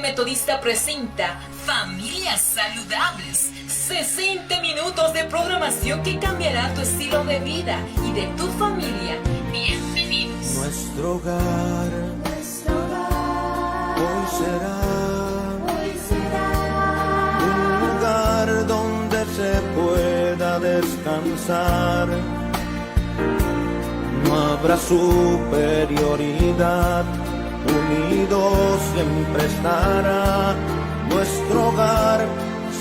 Metodista presenta Familias Saludables. 60 minutos de programación que cambiará tu estilo de vida y de tu familia. Bienvenidos. Nuestro hogar hoy será un lugar donde se pueda descansar. No habrá superioridad, unido siempre estará. Nuestro hogar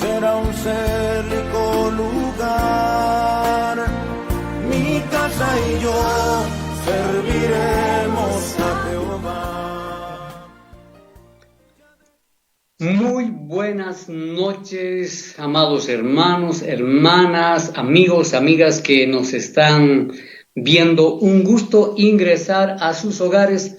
será un célico lugar. Mi casa y yo serviremos a Jehová. Muy buenas noches, amados hermanos, hermanas, amigos, amigas que nos están viendo. Un gusto ingresar a sus hogares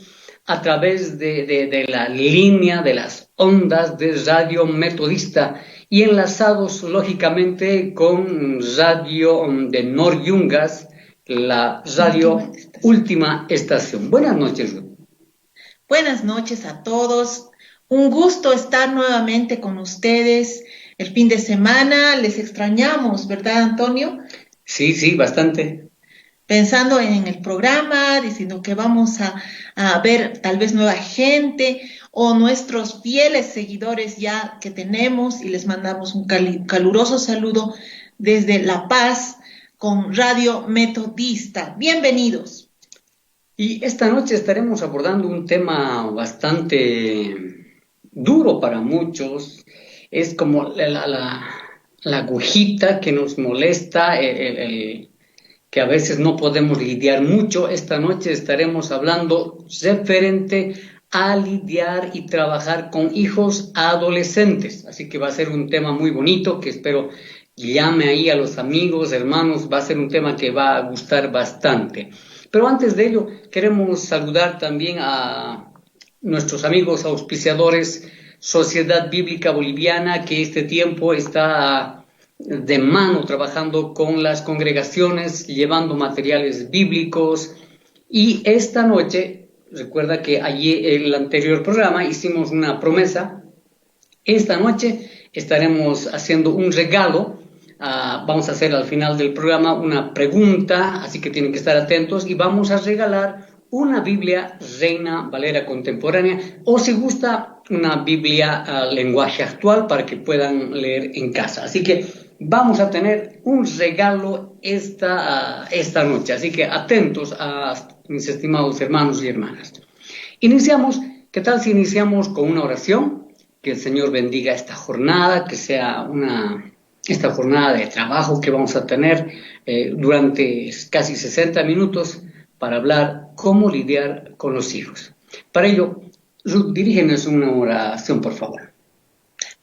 a través de la línea de las ondas de Radio Metodista y enlazados lógicamente con Radio de Nor-Yungas, la radio Última Estación. Buenas noches, Ruth. Buenas noches a todos. Un gusto estar nuevamente con ustedes. El fin de semana les extrañamos, ¿verdad, Antonio? Sí, bastante. Pensando en el programa, diciendo que vamos a ver tal vez nueva gente o nuestros fieles seguidores ya que tenemos, y les mandamos un caluroso saludo desde La Paz con Radio Metodista. Bienvenidos. Y esta noche estaremos abordando un tema bastante duro para muchos. Es como la agujita que nos molesta, que a veces no podemos lidiar mucho. Esta noche estaremos hablando referente a lidiar y trabajar con hijos adolescentes. Así que va a ser un tema muy bonito que espero llame ahí a los amigos, hermanos. Va a ser un tema que va a gustar bastante. Pero antes de ello, queremos saludar también a nuestros amigos auspiciadores, Sociedad Bíblica Boliviana, que este tiempo está de mano trabajando con las congregaciones, llevando materiales bíblicos. Y esta noche, recuerda que allí en el anterior programa hicimos una promesa. Esta noche estaremos haciendo un regalo. Vamos a hacer al final del programa una pregunta, así que tienen que estar atentos, y vamos a regalar una Biblia Reina Valera Contemporánea, o si gusta, una Biblia lenguaje actual para que puedan leer en casa. Así que vamos a tener un regalo esta noche, así que atentos a mis estimados hermanos y hermanas. Iniciamos. ¿Qué tal si iniciamos con una oración? Que el Señor bendiga esta jornada, que sea esta jornada de trabajo que vamos a tener durante casi 60 minutos para hablar cómo lidiar con los hijos. Para ello, Ruth, dirígenos una oración, por favor.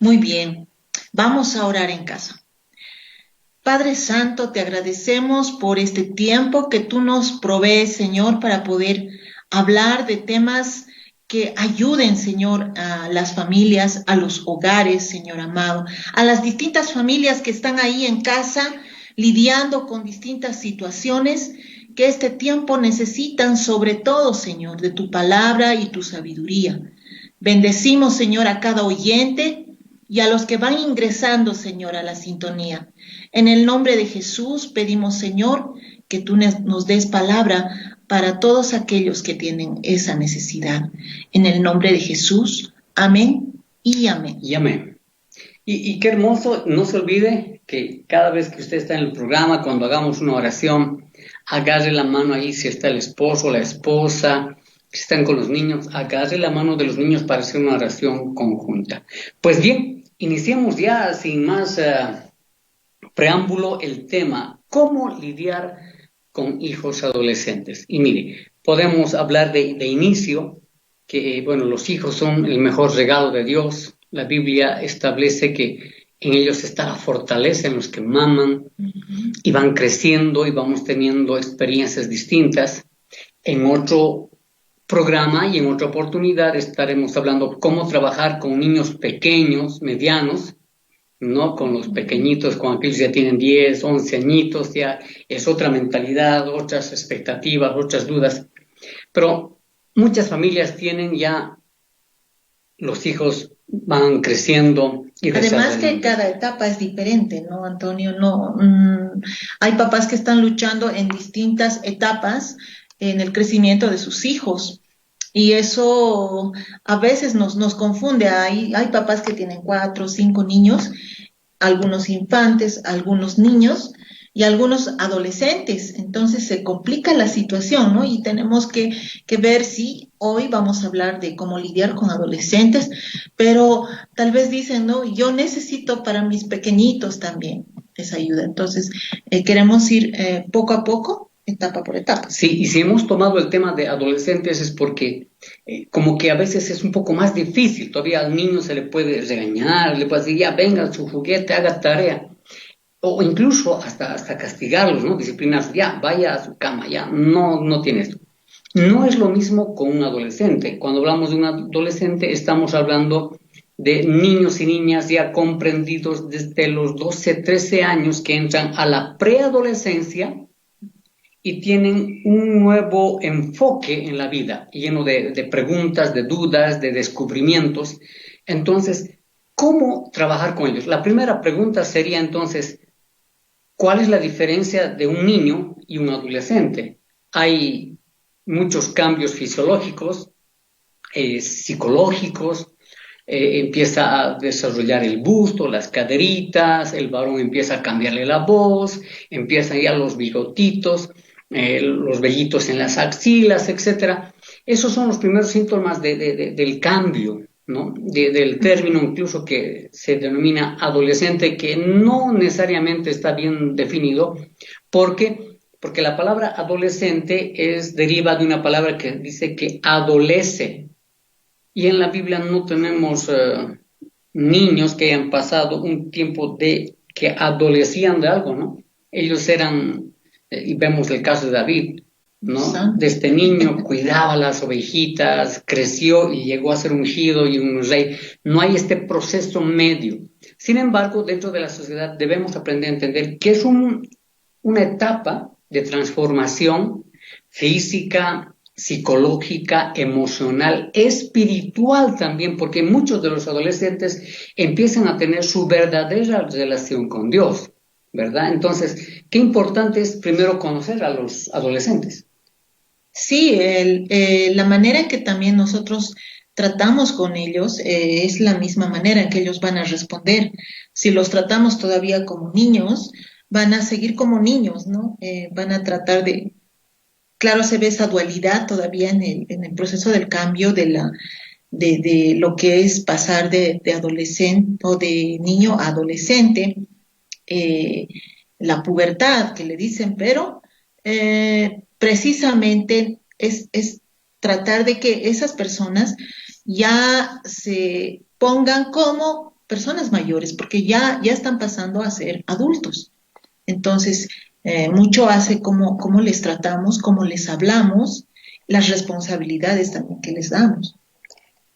Muy bien, vamos a orar en casa. Padre Santo, te agradecemos por este tiempo que tú nos provees, Señor, para poder hablar de temas que ayuden, Señor, a las familias, a los hogares, Señor amado, a las distintas familias que están ahí en casa lidiando con distintas situaciones que este tiempo necesitan, sobre todo, Señor, de tu palabra y tu sabiduría. Bendecimos, Señor, a cada oyente y a los que van ingresando, Señor, a la sintonía. En el nombre de Jesús pedimos, Señor, que tú nos des palabra para todos aquellos que tienen esa necesidad. En el nombre de Jesús, amén y amén. Y amén. Y qué hermoso, no se olvide que cada vez que usted está en el programa, cuando hagamos una oración, agarre la mano ahí, si está el esposo, la esposa, si están con los niños, agarre la mano de los niños para hacer una oración conjunta. Pues bien, iniciemos ya sin más preámbulo el tema, ¿cómo lidiar con hijos adolescentes? Y mire, podemos hablar de inicio, que los hijos son el mejor regalo de Dios. La Biblia establece que en ellos está la fortaleza, en los que maman y van creciendo y vamos teniendo experiencias distintas. En otro programa y en otra oportunidad estaremos hablando cómo trabajar con niños pequeños, medianos, no con los pequeñitos, con aquellos que ya tienen 10, 11 añitos, ya es otra mentalidad, otras expectativas, otras dudas. Pero muchas familias tienen ya los hijos van creciendo y Además que desarrollando. cada etapa es diferente, ¿no, Antonio? No, hay papás que están luchando en distintas etapas en el crecimiento de sus hijos. Y eso a veces nos confunde. Hay papás que tienen 4 o 5 niños, algunos infantes, algunos niños y algunos adolescentes. Entonces se complica la situación, ¿no? Y tenemos que ver si hoy vamos a hablar de cómo lidiar con adolescentes, pero tal vez dicen, no, yo necesito para mis pequeñitos también esa ayuda. Entonces queremos ir poco a poco, etapa por etapa. Sí, y si hemos tomado el tema de adolescentes es porque como que a veces es un poco más difícil. Todavía al niño se le puede regañar, le puede decir, ya venga su juguete, haga tarea. O incluso hasta castigarlos, ¿no? Disciplinarlos, ya, vaya a su cama, ya, no tiene esto. No es lo mismo con un adolescente. Cuando hablamos de un adolescente, estamos hablando de niños y niñas ya comprendidos desde los 12, 13 años que entran a la preadolescencia y tienen un nuevo enfoque en la vida, lleno de preguntas, de dudas, de descubrimientos. Entonces, ¿cómo trabajar con ellos? La primera pregunta sería entonces, ¿cuál es la diferencia de un niño y un adolescente? Hay muchos cambios fisiológicos, psicológicos, empieza a desarrollar el busto, las caderitas, el varón empieza a cambiarle la voz, empiezan ya los bigotitos, los vellitos en las axilas, etcétera. Esos son los primeros síntomas del cambio, ¿no? Del término incluso que se denomina adolescente, que no necesariamente está bien definido, porque la palabra adolescente deriva de una palabra que dice que adolece, y en la Biblia no tenemos niños que hayan pasado un tiempo que adolecían de algo, ¿no? Ellos eran, y vemos el caso de David, ¿no? Desde niño cuidaba las ovejitas, creció y llegó a ser ungido y un rey. No hay este proceso medio. Sin embargo, dentro de la sociedad debemos aprender a entender que es una etapa de transformación física, psicológica, emocional, espiritual también, porque muchos de los adolescentes empiezan a tener su verdadera relación con Dios, ¿verdad? Entonces, qué importante es primero conocer a los adolescentes. Sí, la manera en que también nosotros tratamos con ellos es la misma manera en que ellos van a responder. Si los tratamos todavía como niños, van a seguir como niños, ¿no? Van a tratar de... Claro, se ve esa dualidad todavía en el proceso del cambio de lo que es pasar de adolescente o de niño a adolescente, la pubertad que le dicen, pero precisamente es tratar de que esas personas ya se pongan como personas mayores, porque ya están pasando a ser adultos. Entonces, mucho hace cómo les tratamos, cómo les hablamos, las responsabilidades también que les damos.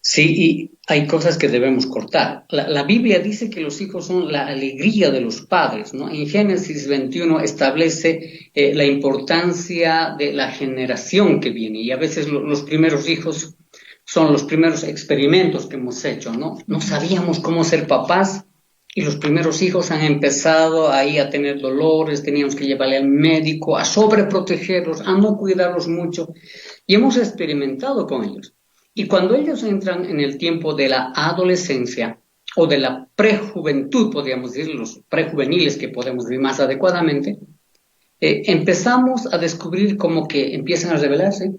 Sí, y hay cosas que debemos cortar. La Biblia dice que los hijos son la alegría de los padres, ¿no? En Génesis 21 establece la importancia de la generación que viene, y a veces los primeros hijos son los primeros experimentos que hemos hecho, ¿no? No sabíamos cómo ser papás, y los primeros hijos han empezado ahí a tener dolores, teníamos que llevarle al médico, a sobreprotegerlos, a no cuidarlos mucho, y hemos experimentado con ellos. Y cuando ellos entran en el tiempo de la adolescencia o de la prejuventud, podríamos decir, los prejuveniles que podemos decir más adecuadamente, empezamos a descubrir como que empiezan a rebelarse,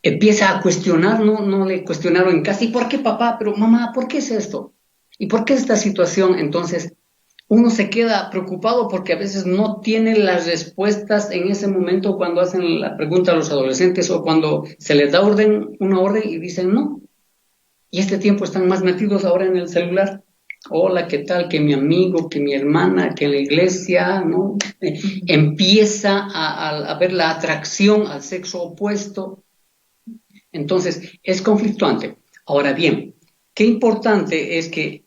empieza a cuestionar, no le cuestionaron en casa, ¿y por qué papá? Pero mamá, ¿por qué es esto? ¿Y por qué esta situación? Entonces uno se queda preocupado porque a veces no tiene las respuestas en ese momento cuando hacen la pregunta a los adolescentes o cuando se les da una orden y dicen no. Y este tiempo están más metidos ahora en el celular. Hola, ¿qué tal? Que mi amigo, que mi hermana, que la iglesia, ¿no? Empieza a ver la atracción al sexo opuesto. Entonces, es conflictuante. Ahora bien, qué importante es que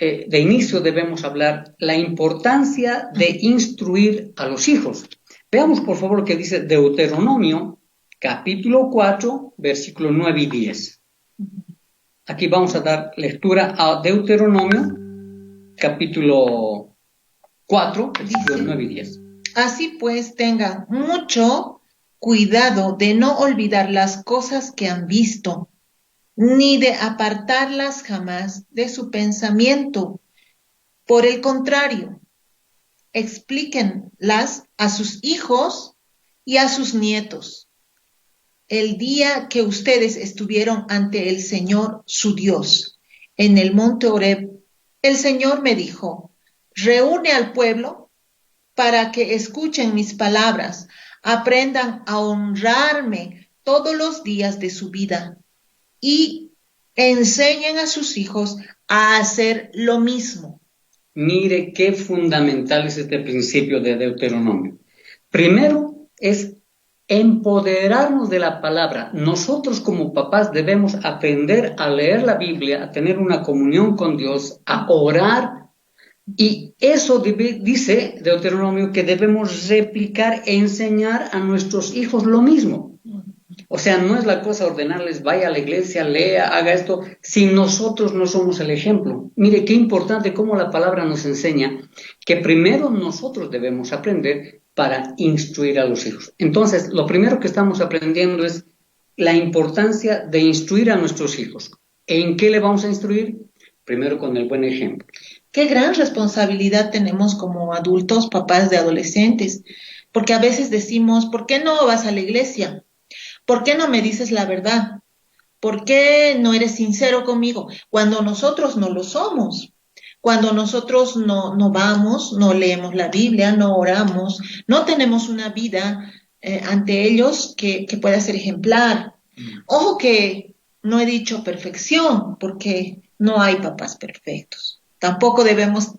de inicio debemos hablar la importancia de instruir a los hijos. Veamos por favor lo que dice Deuteronomio, capítulo 4, versículos 9 y 10. Aquí vamos a dar lectura a Deuteronomio, capítulo 4, versículos 9 y 10. Así pues, tengan mucho cuidado de no olvidar las cosas que han visto, ni de apartarlas jamás de su pensamiento. Por el contrario, explíquenlas a sus hijos y a sus nietos. El día que ustedes estuvieron ante el Señor, su Dios, en el monte Horeb, el Señor me dijo, reúne al pueblo para que escuchen mis palabras, aprendan a honrarme todos los días de su vida y enseñen a sus hijos a hacer lo mismo. Mire qué fundamental es este principio de Deuteronomio. Primero es empoderarnos de la palabra. Nosotros como papás debemos aprender a leer la Biblia, a tener una comunión con Dios, a orar. Y eso dice Deuteronomio que debemos replicar e enseñar a nuestros hijos lo mismo. O sea, no es la cosa ordenarles, vaya a la iglesia, lea, haga esto, si nosotros no somos el ejemplo. Mire qué importante cómo la palabra nos enseña que primero nosotros debemos aprender para instruir a los hijos. Entonces, lo primero que estamos aprendiendo es la importancia de instruir a nuestros hijos. ¿En qué le vamos a instruir? Primero con el buen ejemplo. Qué gran responsabilidad tenemos como adultos, papás de adolescentes, porque a veces decimos, ¿por qué no vas a la iglesia? ¿Por qué no me dices la verdad? ¿Por qué no eres sincero conmigo? Cuando nosotros no lo somos, cuando nosotros no vamos, no leemos la Biblia, no oramos, no tenemos una vida ante ellos que pueda ser ejemplar. Ojo que no he dicho perfección, porque no hay papás perfectos. Tampoco debemos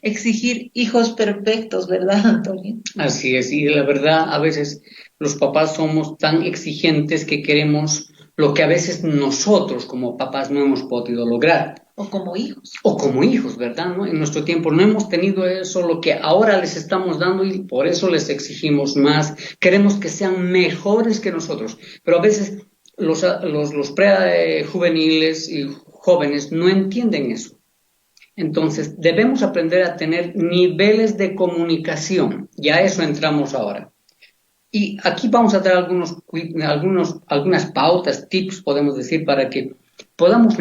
exigir hijos perfectos, ¿verdad, Antonio? Así es, y la verdad, a veces los papás somos tan exigentes que queremos lo que a veces nosotros como papás no hemos podido lograr. O como hijos. O como hijos, ¿verdad? ¿No? En nuestro tiempo no hemos tenido eso, lo que ahora les estamos dando y por eso les exigimos más. Queremos que sean mejores que nosotros, pero a veces los prejuveniles y jóvenes no entienden eso. Entonces, debemos aprender a tener niveles de comunicación. Y a eso entramos ahora. Y aquí vamos a dar algunas pautas, tips, podemos decir, para que podamos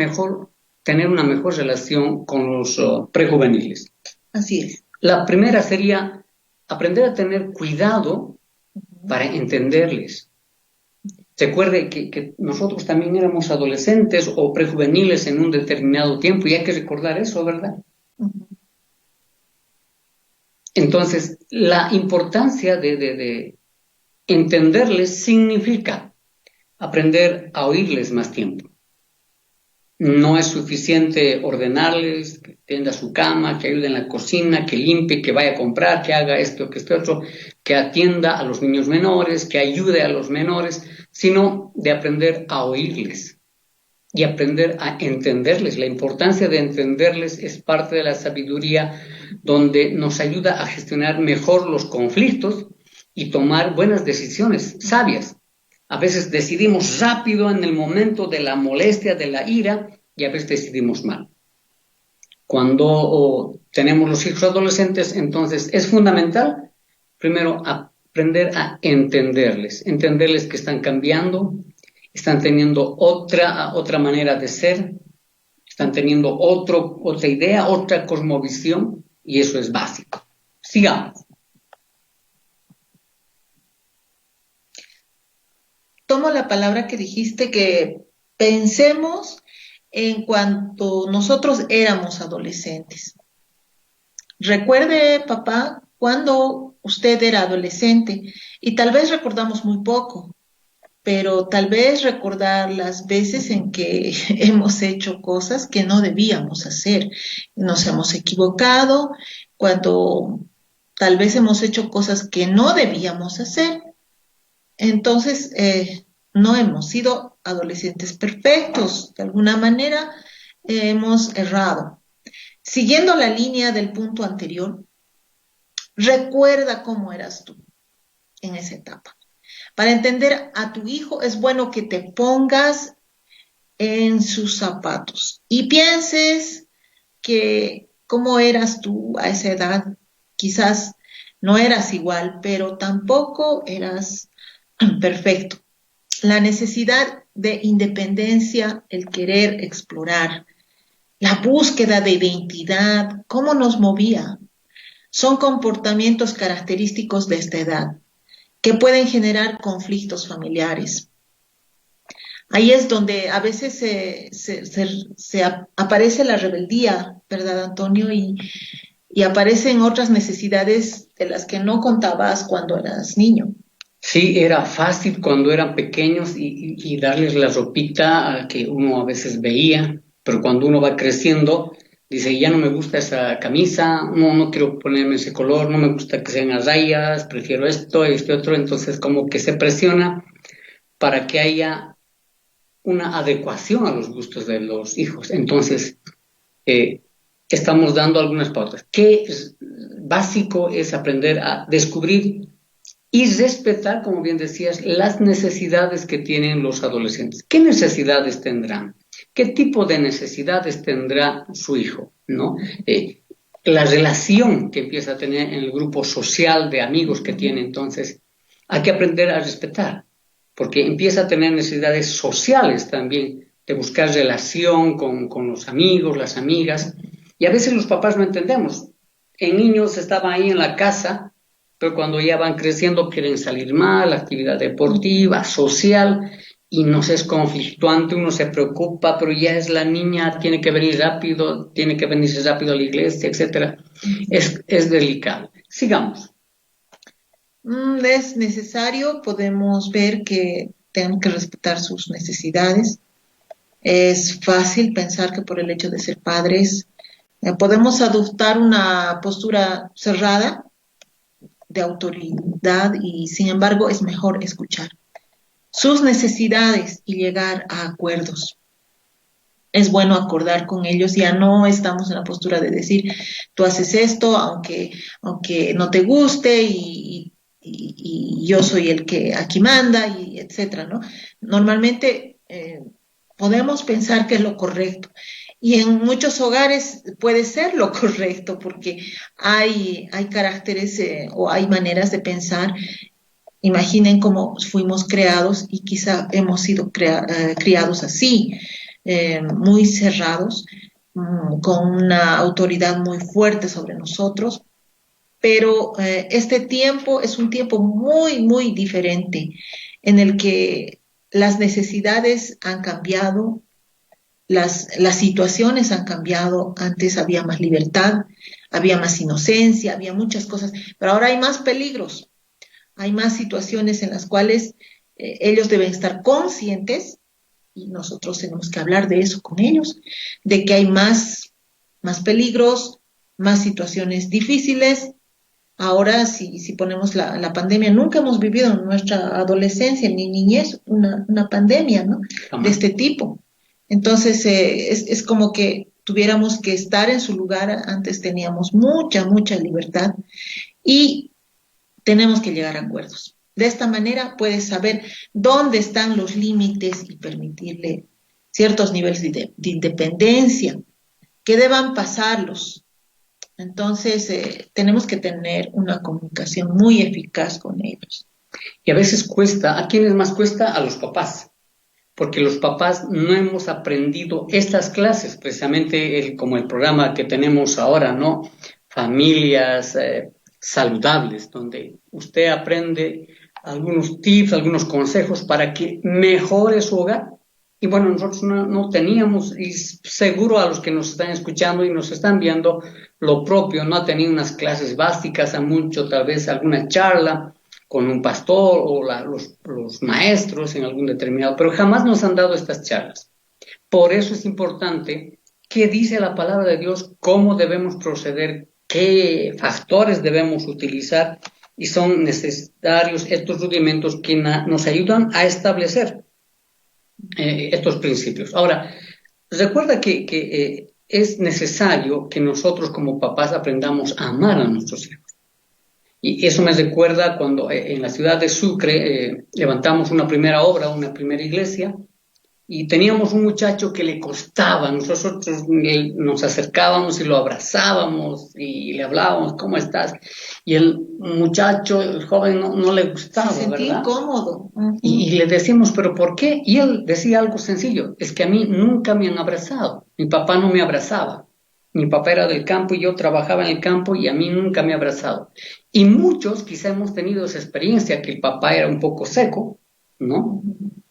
tener una mejor relación con los prejuveniles. Así es. La primera sería aprender a tener cuidado para entenderles. Recuerde que nosotros también éramos adolescentes o prejuveniles en un determinado tiempo y hay que recordar eso, ¿verdad? Entonces, la importancia de entenderles significa aprender a oírles más tiempo. No es suficiente ordenarles que tienda su cama, que ayude en la cocina, que limpie, que vaya a comprar, que haga esto, que otro, que atienda a los niños menores, que ayude a los menores, sino de aprender a oírles y aprender a entenderles. La importancia de entenderles es parte de la sabiduría donde nos ayuda a gestionar mejor los conflictos y tomar buenas decisiones sabias. A veces decidimos rápido en el momento de la molestia, de la ira, y a veces decidimos mal. Cuando tenemos los hijos adolescentes, entonces es fundamental, primero, aprender a entenderles que están cambiando, están teniendo otra manera de ser, están teniendo otra idea, otra cosmovisión, y eso es básico. Sigamos. Tomo la palabra que dijiste, que pensemos en cuanto nosotros éramos adolescentes. Recuerde, papá, cuando usted era adolescente, y tal vez recordamos muy poco, pero tal vez recordar las veces en que hemos hecho cosas que no debíamos hacer. Nos hemos equivocado, cuando tal vez hemos hecho cosas que no debíamos hacer. Entonces, no hemos sido adolescentes perfectos. De alguna manera, hemos errado. Siguiendo la línea del punto anterior, recuerda cómo eras tú en esa etapa. Para entender a tu hijo es bueno que te pongas en sus zapatos y pienses que cómo eras tú a esa edad, quizás no eras igual, pero tampoco eras perfecto. La necesidad de independencia, el querer explorar, la búsqueda de identidad, cómo nos movía, son comportamientos característicos de esta edad que pueden generar conflictos familiares. Ahí es donde a veces aparece la rebeldía, ¿verdad, Antonio? Y aparecen otras necesidades de las que no contabas cuando eras niño. Sí, era fácil cuando eran pequeños y darles la ropita que uno a veces veía, pero cuando uno va creciendo, dice, ya no me gusta esa camisa, no quiero ponerme ese color, no me gusta que sean las rayas, prefiero esto, este otro, entonces como que se presiona para que haya una adecuación a los gustos de los hijos. Entonces, estamos dando algunas pautas. ¿Qué es básico? Es aprender a descubrir y respetar, como bien decías, las necesidades que tienen los adolescentes. ¿Qué necesidades tendrán? ¿Qué tipo de necesidades tendrá su hijo? ¿No? La relación que empieza a tener en el grupo social de amigos que tiene, entonces, hay que aprender a respetar, porque empieza a tener necesidades sociales también, de buscar relación con los amigos, las amigas, y a veces los papás no entendemos. En niños estaba ahí en la casa, pero cuando ya van creciendo quieren salir más, la actividad deportiva, social, y nos es conflictuante, uno se preocupa, pero ya es la niña, tiene que venir rápido, tiene que venirse rápido a la iglesia, etc. Es delicado. Sigamos. Es necesario, podemos ver que tenemos que respetar sus necesidades. Es fácil pensar que por el hecho de ser padres podemos adoptar una postura cerrada de autoridad y sin embargo es mejor escuchar sus necesidades y llegar a acuerdos. Es bueno acordar con ellos, ya no estamos en la postura de decir, tú haces esto, aunque no te guste y yo soy el que aquí manda, y etcétera, ¿no? Normalmente podemos pensar que es lo correcto. Y en muchos hogares puede ser lo correcto, porque hay caracteres o hay maneras de pensar. Imaginen cómo fuimos creados y quizá hemos sido criados así, muy cerrados, con una autoridad muy fuerte sobre nosotros. Pero este tiempo es un tiempo muy, muy diferente, en el que las necesidades han cambiado, las situaciones han cambiado. Antes había más libertad, había más inocencia, había muchas cosas, pero ahora hay más peligros, hay más situaciones en las cuales ellos deben estar conscientes y nosotros tenemos que hablar de eso con ellos, de que hay más peligros, más situaciones difíciles. Ahora, si ponemos la pandemia, nunca hemos vivido en nuestra adolescencia ni niñez una pandemia, ¿no? De este tipo. Entonces, es como que tuviéramos que estar en su lugar. Antes teníamos mucha libertad y tenemos que llegar a acuerdos. De esta manera puedes saber dónde están los límites y permitirle ciertos niveles de independencia que deban pasarlos. Entonces, tenemos que tener una comunicación muy eficaz con ellos. Y a veces cuesta, ¿a quiénes más cuesta? A los papás, porque los papás no hemos aprendido estas clases, precisamente como el programa que tenemos ahora, ¿no? Familias saludables, donde usted aprende algunos tips, algunos consejos para que mejore su hogar. Y bueno, nosotros no teníamos, y seguro a los que nos están escuchando y nos están viendo, lo propio, no ha tenido unas clases básicas, a mucho tal vez alguna charla con un pastor o los maestros en algún determinado, pero jamás nos han dado estas charlas. Por eso es importante qué dice la palabra de Dios, cómo debemos proceder, qué factores debemos utilizar, y son necesarios estos rudimentos que nos ayudan a establecer estos principios. Ahora, recuerda que es necesario que nosotros como papás aprendamos a amar a nuestros hijos. Y eso me recuerda cuando en la ciudad de Sucre levantamos una primera obra, una primera iglesia, y teníamos un muchacho que le costaba, nosotros nos acercábamos y lo abrazábamos y le hablábamos, ¿cómo estás? Y el muchacho, el joven, no le gustaba, Se sentía ¿verdad? incómodo. Y le decíamos, ¿pero por qué? Y él decía algo sencillo, es que a mí nunca me han abrazado, mi papá no me abrazaba. Mi papá era del campo y yo trabajaba en el campo y a mí nunca me ha abrazado. Y muchos quizá hemos tenido esa experiencia, que el papá era un poco seco, ¿no?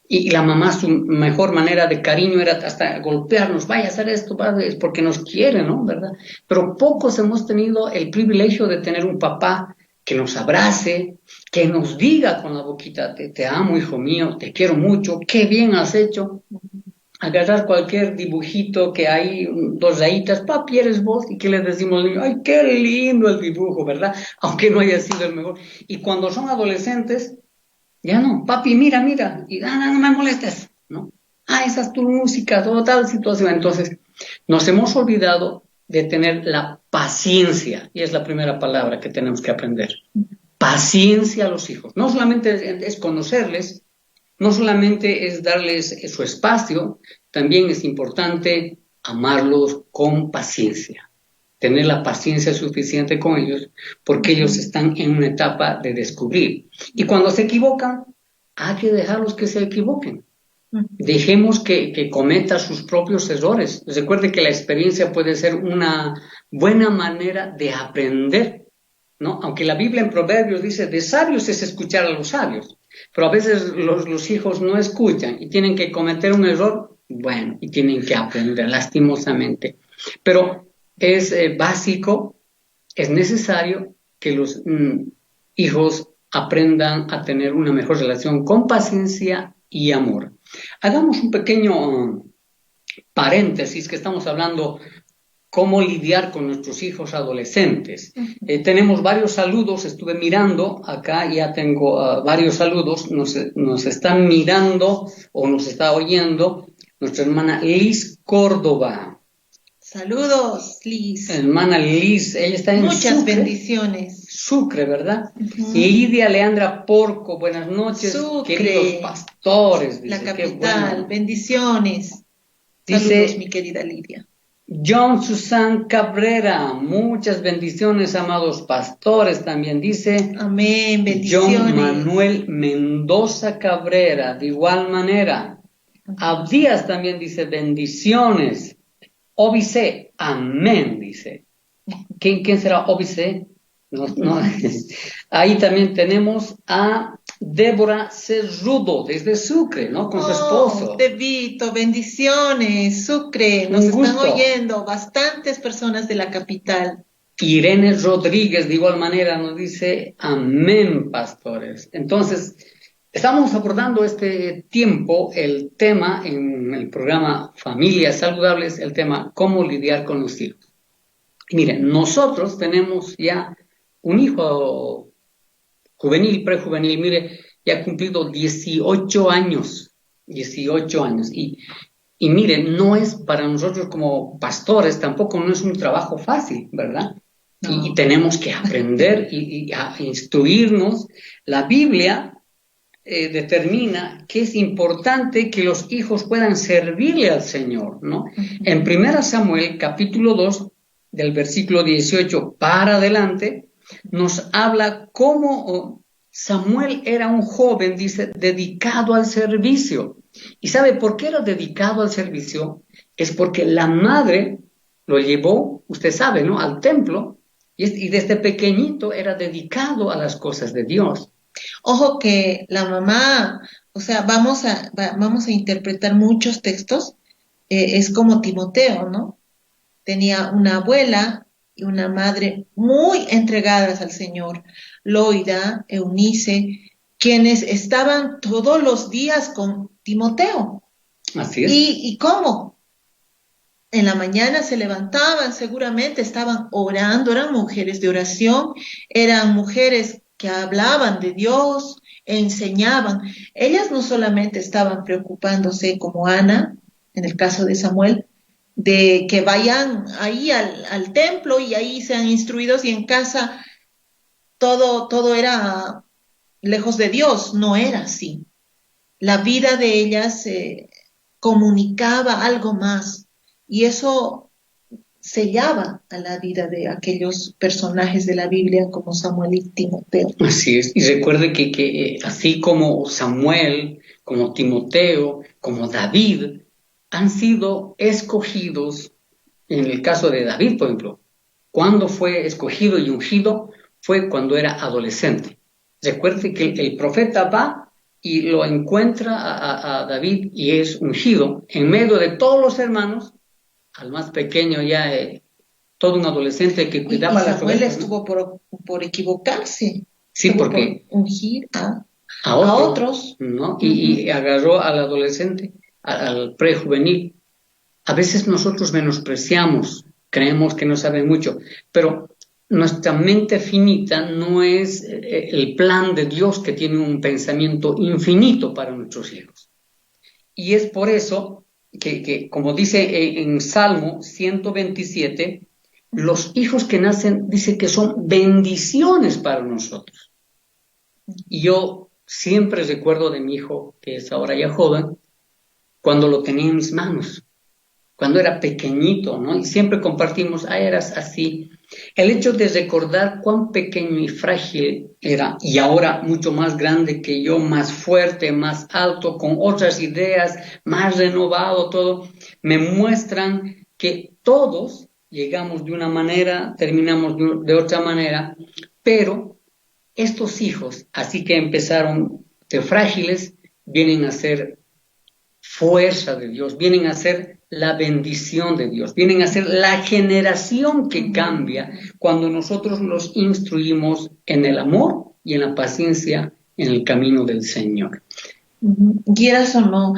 Y la mamá, su mejor manera de cariño era hasta golpearnos, vaya a hacer esto, es porque nos quiere, ¿no? ¿Verdad? Pero pocos hemos tenido el privilegio de tener un papá que nos abrace, que nos diga con la boquita, te amo, hijo mío, te quiero mucho, qué bien has hecho. Agarrar cualquier dibujito que hay, dos rayitas, papi, eres vos, y que le decimos al niño, ay, qué lindo el dibujo, ¿verdad? Aunque no haya sido el mejor. Y cuando son adolescentes, ya no, papi, mira, y no me molestes, ¿no? Esa es tu música, toda tal situación. Entonces, nos hemos olvidado de tener la paciencia, y es la primera palabra que tenemos que aprender. Paciencia a los hijos. No solamente es conocerles, no solamente es darles su espacio, también es importante amarlos con paciencia, tener la paciencia suficiente con ellos, porque ellos están en una etapa de descubrir. Y cuando se equivocan, hay que dejarlos que se equivoquen. Dejemos que cometa sus propios errores. Recuerde que la experiencia puede ser una buena manera de aprender, ¿no? Aunque la Biblia en Proverbios dice, de sabios es escuchar a los sabios, pero a veces los hijos no escuchan y tienen que cometer un error, bueno, y tienen que aprender lastimosamente. Pero es básico, es necesario que los hijos aprendan a tener una mejor relación con paciencia y amor. Hagamos un pequeño paréntesis, que estamos hablando cómo lidiar con nuestros hijos adolescentes. Tenemos varios saludos, estuve mirando acá, ya tengo varios saludos, nos están mirando o nos está oyendo nuestra hermana Liz Córdoba. Saludos, Liz. Hermana Liz, ella está en Muchas Sucre, bendiciones. Sucre, ¿verdad? Lidia Leandra Porco, buenas noches, Sucre, queridos pastores. Dice, la capital, bueno. Bendiciones. Dice, saludos, mi querida Lidia. John Susan Cabrera, muchas bendiciones, amados pastores, también dice. Amén, bendiciones. John Manuel Mendoza Cabrera, de igual manera. Abdías también dice, bendiciones. Obice, amén, dice. ¿Quién será Obice? No. Ahí también tenemos a Débora Cerrudo, desde Sucre, ¿no? Con su esposo. Debito, bendiciones, Sucre, nos están oyendo bastantes personas de la capital. Irene Rodríguez, de igual manera, nos dice, amén, pastores. Entonces, estamos abordando este tiempo, el tema en el programa Familias Saludables, el tema cómo lidiar con los hijos. Y miren, nosotros tenemos ya un hijo juvenil, prejuvenil, mire, ya ha cumplido 18 años. Y miren, no es para nosotros como pastores, tampoco no es un trabajo fácil, ¿verdad? No. Y tenemos que aprender y a instruirnos. La Biblia determina que es importante que los hijos puedan servirle al Señor, ¿no? En 1 Samuel, capítulo 2, del versículo 18 para adelante, nos habla cómo Samuel era un joven, dice, dedicado al servicio. ¿Y sabe por qué era dedicado al servicio? Es porque la madre lo llevó, usted sabe, ¿no?, al templo, y desde pequeñito era dedicado a las cosas de Dios. Ojo que la mamá, o sea, vamos a interpretar muchos textos, es como Timoteo, ¿no? Tenía una abuela y una madre muy entregadas al Señor, Loida, Eunice, quienes estaban todos los días con Timoteo. Así es. ¿Y cómo? En la mañana se levantaban, seguramente estaban orando, eran mujeres de oración, eran mujeres que hablaban de Dios, enseñaban. Ellas no solamente estaban preocupándose como Ana, en el caso de Samuel, de que vayan ahí al templo y ahí sean instruidos y en casa todo era lejos de Dios. No era así. La vida de ellas comunicaba algo más y eso sellaba a la vida de aquellos personajes de la Biblia como Samuel y Timoteo. Así es. Y recuerde que así como Samuel, como Timoteo, como David, han sido escogidos, en el caso de David, por ejemplo, cuando fue escogido y ungido fue cuando era adolescente. Recuerde que el profeta va y lo encuentra a David y es ungido en medio de todos los hermanos, al más pequeño ya, todo un adolescente que cuidaba las Samuel ovejas, ¿no? estuvo por equivocarse. Sí, Estuvo porque por ungir a otros, otros. ¿no? Y agarró al adolescente, al prejuvenil. A veces nosotros menospreciamos, creemos que no saben mucho, pero nuestra mente finita no es el plan de Dios, que tiene un pensamiento infinito para nuestros hijos. Y es por eso que como dice en Salmo 127, los hijos que nacen, dice que son bendiciones para nosotros. Y yo siempre recuerdo de mi hijo, que es ahora ya joven, cuando lo tenía en mis manos, cuando era pequeñito, ¿no? Y siempre compartimos, eras así. El hecho de recordar cuán pequeño y frágil era, y ahora mucho más grande que yo, más fuerte, más alto, con otras ideas, más renovado, todo, me muestran que todos llegamos de una manera, terminamos de otra manera, pero estos hijos, así que empezaron de frágiles, vienen a ser fuerza de Dios, vienen a ser la bendición de Dios, vienen a ser la generación que cambia cuando nosotros los instruimos en el amor y en la paciencia en el camino del Señor. Quieras o no,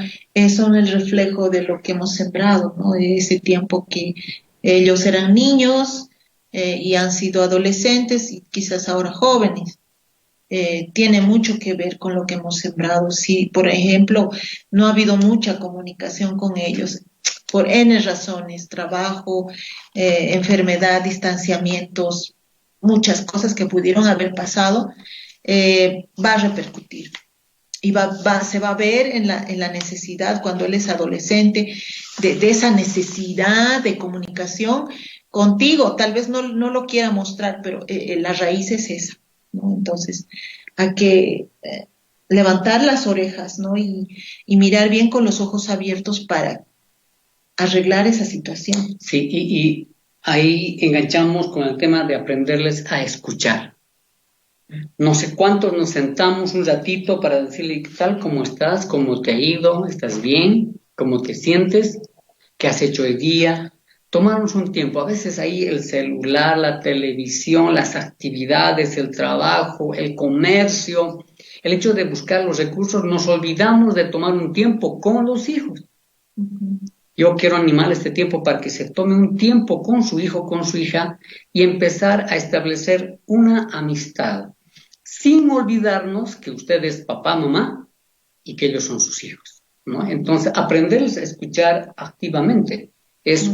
son el reflejo de lo que hemos sembrado, ¿no? De ese tiempo que ellos eran niños y han sido adolescentes y quizás ahora jóvenes. Tiene mucho que ver con lo que hemos sembrado. Si, por ejemplo, no ha habido mucha comunicación con ellos, por N razones, trabajo, enfermedad, distanciamientos, muchas cosas que pudieron haber pasado, va a repercutir. Y se va a ver en la necesidad, cuando él es adolescente, de esa necesidad de comunicación contigo. Tal vez no lo quiera mostrar, pero la raíz es esa, ¿no? Entonces, hay que levantar las orejas, ¿no? Y mirar bien con los ojos abiertos para arreglar esa situación. Sí, y ahí enganchamos con el tema de aprenderles a escuchar. No sé cuántos nos sentamos un ratito para decirle, ¿qué tal? ¿Cómo estás? ¿Cómo te ha ido? ¿Estás bien? ¿Cómo te sientes? ¿Qué has hecho hoy día? Tomarnos un tiempo. A veces ahí el celular, la televisión, las actividades, el trabajo, el comercio, el hecho de buscar los recursos, nos olvidamos de tomar un tiempo con los hijos. Yo quiero animar este tiempo para que se tome un tiempo con su hijo, con su hija, y empezar a establecer una amistad, sin olvidarnos que usted es papá, mamá, y que ellos son sus hijos, ¿no? Entonces, aprenderles a escuchar activamente es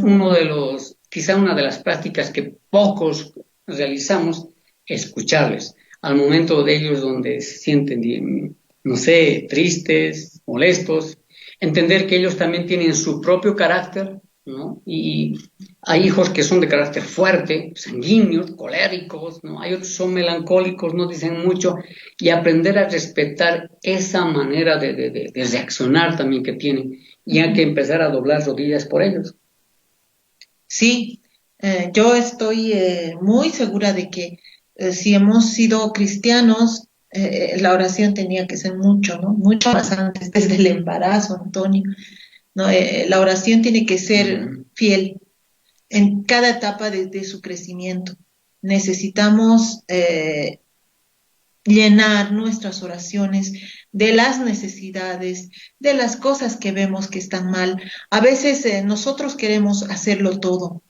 quizá una de las prácticas que pocos realizamos, escucharles. Al momento de ellos donde se sienten, no sé, tristes, molestos, entender que ellos también tienen su propio carácter, ¿no? Y hay hijos que son de carácter fuerte, sanguíneos, coléricos, ¿no? Hay otros que son melancólicos, no dicen mucho, y aprender a respetar esa manera de reaccionar también que tienen, y hay que empezar a doblar rodillas por ellos. Sí, yo estoy muy segura de que si hemos sido cristianos, la oración tenía que ser mucho, ¿no? Mucho más antes, desde el embarazo, Antonio, ¿no? La oración tiene que ser fiel en cada etapa de su crecimiento. Necesitamos llenar nuestras oraciones de las necesidades, de las cosas que vemos que están mal. A veces nosotros queremos hacerlo todo,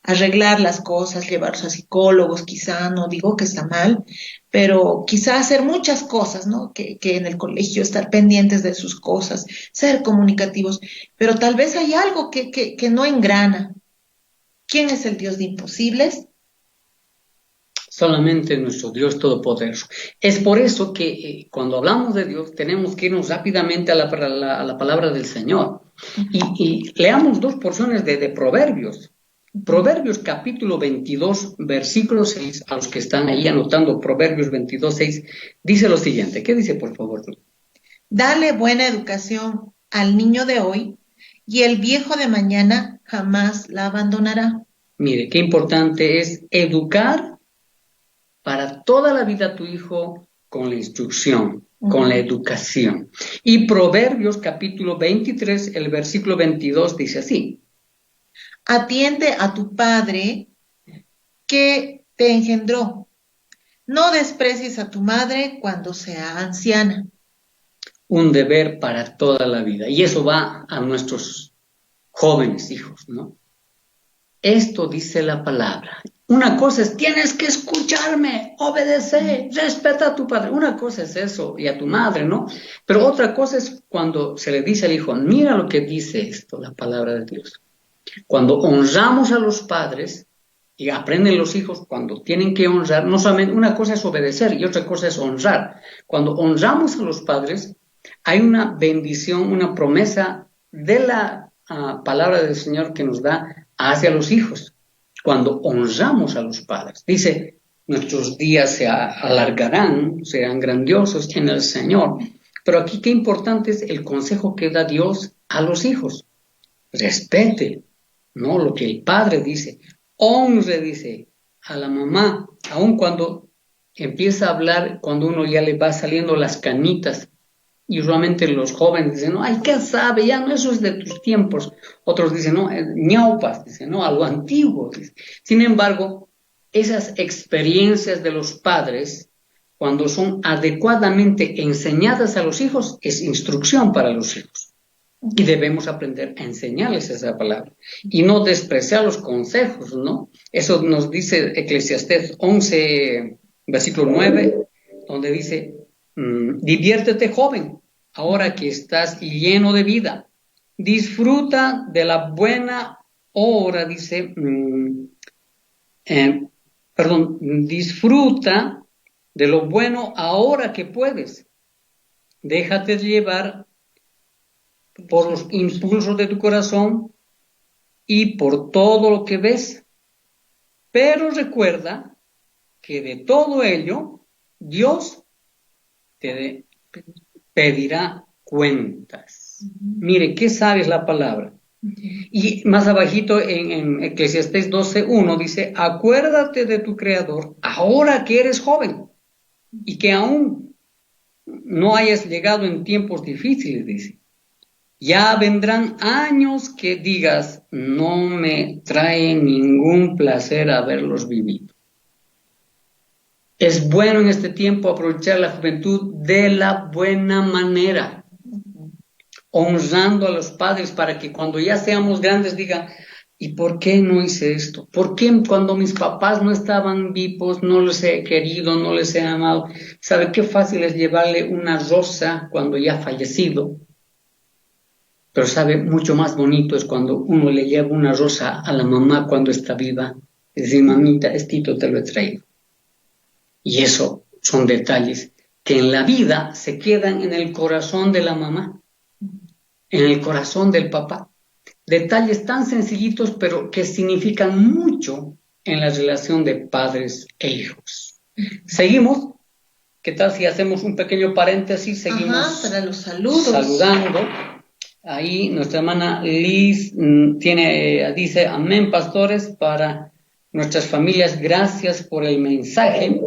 arreglar las cosas, llevarlos a psicólogos, quizá, no digo que está mal, pero quizá hacer muchas cosas, ¿no? Que en el colegio estar pendientes de sus cosas, ser comunicativos, pero tal vez hay algo que no engrana. ¿Quién es el Dios de imposibles? Solamente nuestro Dios Todopoderoso. Es por eso que cuando hablamos de Dios tenemos que irnos rápidamente a la palabra del Señor. Y leamos dos porciones de Proverbios. Proverbios capítulo 22, versículo 6, a los que están ahí anotando Proverbios 22, 6, dice lo siguiente. ¿Qué dice, por favor? Dale buena educación al niño de hoy, y el viejo de mañana jamás la abandonará. Mire, qué importante es educar para toda la vida a tu hijo con la instrucción, con la educación. Y Proverbios capítulo 23, el versículo 22 dice así. Atiende a tu padre que te engendró. No desprecies a tu madre cuando sea anciana. Un deber para toda la vida. Y eso va a nuestros jóvenes hijos, ¿no? Esto dice la palabra. Una cosa es, tienes que escucharme, obedecer, respeta a tu padre. Una cosa es eso y a tu madre, ¿no? Pero otra cosa es cuando se le dice al hijo, mira lo que dice esto, la palabra de Dios. Cuando honramos a los padres, y aprenden los hijos cuando tienen que honrar, no solamente una cosa es obedecer y otra cosa es honrar. Cuando honramos a los padres, hay una bendición, una promesa de la palabra del Señor que nos da hacia los hijos. Cuando honramos a los padres, dice, nuestros días se alargarán, serán grandiosos en el Señor. Pero aquí qué importante es el consejo que da Dios a los hijos. Respete, ¿no? Lo que el padre dice. Honre, dice, a la mamá, aun cuando empieza a hablar, cuando uno ya le va saliendo las canitas. Y usualmente los jóvenes dicen, no, ay, ¿qué sabe? Ya no, eso es de tus tiempos. Otros dicen, no, ñaupas, dicen, no, a lo antiguo. Dicen. Sin embargo, esas experiencias de los padres, cuando son adecuadamente enseñadas a los hijos, es instrucción para los hijos. Y debemos aprender a enseñarles esa palabra. Y no despreciar los consejos, ¿no? Eso nos dice Eclesiastés 11, versículo 9, donde dice, diviértete, joven, ahora que estás lleno de vida. Disfruta de la buena hora, dice, disfruta de lo bueno ahora que puedes. Déjate llevar por los impulsos de tu corazón y por todo lo que ves. Pero recuerda que de todo ello, Dios te pedirá cuentas. Mire, qué sabia es la palabra. Y más abajito en Eclesiastés 12:1 dice, acuérdate de tu Creador ahora que eres joven y que aún no hayas llegado en tiempos difíciles, dice. Ya vendrán años que digas, no me trae ningún placer haberlos vivido. Es bueno en este tiempo aprovechar la juventud de la buena manera, honrando a los padres para que cuando ya seamos grandes digan, ¿y por qué no hice esto? ¿Por qué cuando mis papás no estaban vivos no les he querido, no les he amado? ¿Sabe qué fácil es llevarle una rosa cuando ya ha fallecido? Pero sabe, mucho más bonito es cuando uno le lleva una rosa a la mamá cuando está viva. Es decir, mamita, estito te lo he traído. Y eso son detalles que en la vida se quedan en el corazón de la mamá, en el corazón del papá. Detalles tan sencillitos, pero que significan mucho en la relación de padres e hijos. Seguimos. ¿Qué tal si hacemos un pequeño paréntesis? Seguimos para los saludos. Saludando. Ahí nuestra hermana Liz dice, amén, pastores, para nuestras familias, gracias por el mensaje.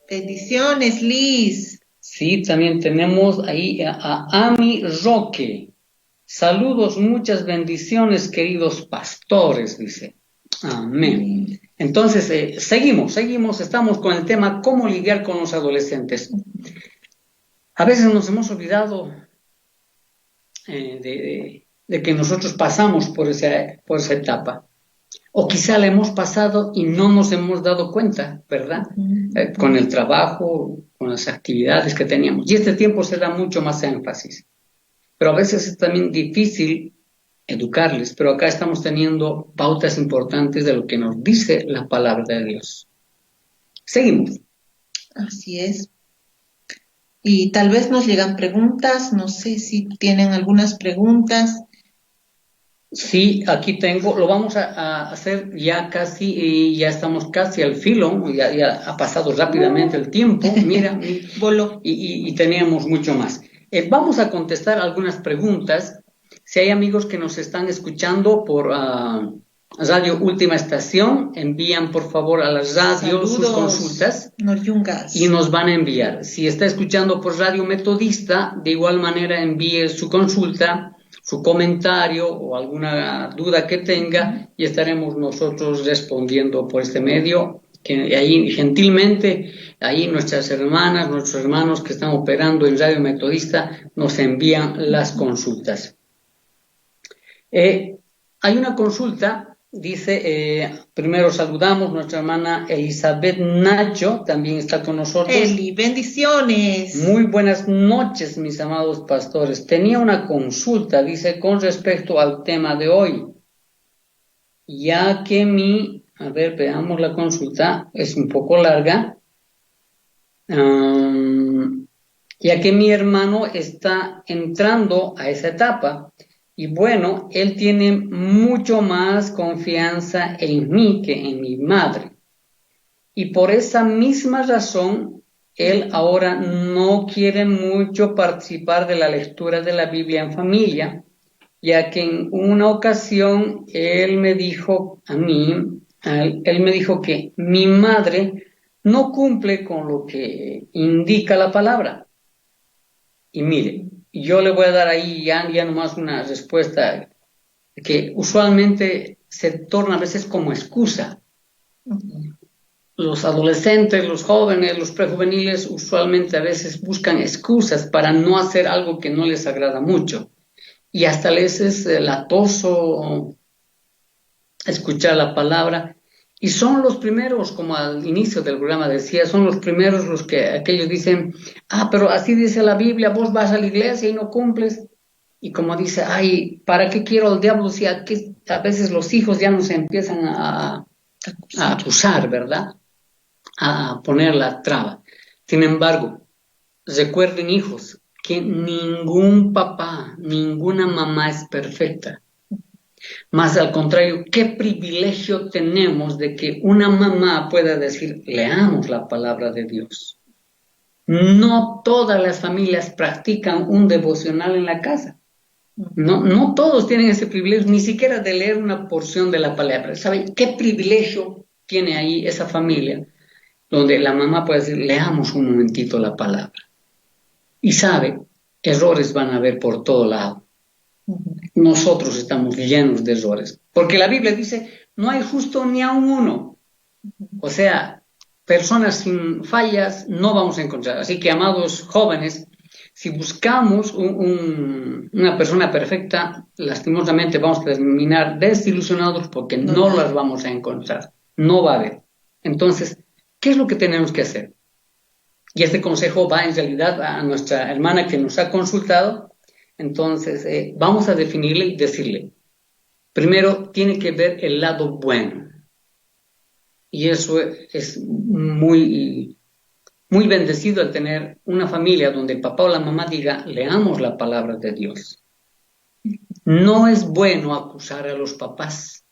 Bendiciones, Liz. Sí, también tenemos ahí a Ami Roque. Saludos, muchas bendiciones, queridos pastores, dice. Amén. Entonces, seguimos, estamos con el tema cómo lidiar con los adolescentes. A veces nos hemos olvidado de que nosotros pasamos por esa etapa. O quizá la hemos pasado y no nos hemos dado cuenta, ¿verdad? Con el trabajo, con las actividades que teníamos. Y este tiempo se da mucho más énfasis. Pero a veces es también difícil educarles, pero acá estamos teniendo pautas importantes de lo que nos dice la palabra de Dios. Seguimos. Así es. Y tal vez nos llegan preguntas, no sé si tienen algunas preguntas. Sí, aquí tengo, lo vamos a hacer ya casi, y ya estamos casi al filo, ya ha pasado rápidamente el tiempo, mira, Voló. y teníamos mucho más. Vamos a contestar algunas preguntas. Si hay amigos que nos están escuchando por Radio Última Estación, envían por favor a la radio sus consultas y nos van a enviar. Si está escuchando por Radio Metodista, de igual manera envíe su consulta, su comentario o alguna duda que tenga y estaremos nosotros respondiendo por este medio, que ahí gentilmente, ahí nuestras hermanas, nuestros hermanos que están operando en Radio Metodista nos envían las consultas. Hay una consulta, dice, primero saludamos, nuestra hermana Elizabeth Nacho también está con nosotros. Eli, bendiciones. Muy buenas noches, mis amados pastores. Tenía una consulta, dice, con respecto al tema de hoy, ya que a ver, veamos la consulta, es un poco larga, ya que mi hermano está entrando a esa etapa. Y bueno, él tiene mucho más confianza en mí que en mi madre. Y por esa misma razón, él ahora no quiere mucho participar de la lectura de la Biblia en familia, ya que en una ocasión él me dijo que mi madre no cumple con lo que indica la palabra. Y mire, yo le voy a dar ahí ya nomás una respuesta que usualmente se torna a veces como excusa. Los adolescentes, los jóvenes, los prejuveniles usualmente a veces buscan excusas para no hacer algo que no les agrada mucho. Y hasta les es latoso escuchar la palabra. Y son los primeros, como al inicio del programa decía, son los primeros los que aquellos dicen, pero así dice la Biblia, vos vas a la iglesia y no cumples. Y como dice, ¿para qué quiero al diablo si a veces los hijos ya nos empiezan a acusar, ¿verdad? A poner la traba. Sin embargo, recuerden, hijos, que ningún papá, ninguna mamá es perfecta. Más al contrario, qué privilegio tenemos de que una mamá pueda decir, leamos la palabra de Dios. No todas las familias practican un devocional en la casa. No todos tienen ese privilegio, ni siquiera de leer una porción de la palabra. ¿Saben qué privilegio tiene ahí esa familia? Donde la mamá puede decir, leamos un momentito la palabra. Y sabe, errores van a haber por todo lado. Nosotros estamos llenos de errores, porque la Biblia dice, no hay justo ni a uno. O sea, personas sin fallas no vamos a encontrar. Así que, amados jóvenes, si buscamos una persona perfecta, lastimosamente vamos a terminar desilusionados porque no las vamos a encontrar. No va a haber. Entonces, ¿qué es lo que tenemos que hacer? Y este consejo va en realidad a nuestra hermana que nos ha consultado. Entonces, vamos a definirle y decirle, primero tiene que ver el lado bueno. Y eso es muy, muy bendecido al tener una familia donde el papá o la mamá diga, leamos la palabra de Dios. No es bueno acusar a los papás.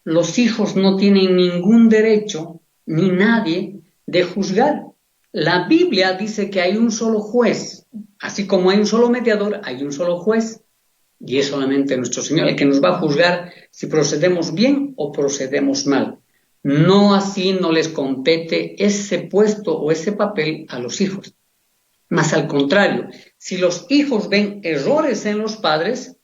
Los hijos no tienen ningún derecho, ni nadie, de juzgar. La Biblia dice que hay un solo juez. Así como hay un solo mediador, hay un solo juez. Y es solamente nuestro Señor el que nos va a juzgar si procedemos bien o procedemos mal. No así no les compete ese puesto o ese papel a los hijos. Más al contrario, si los hijos ven errores en los padres,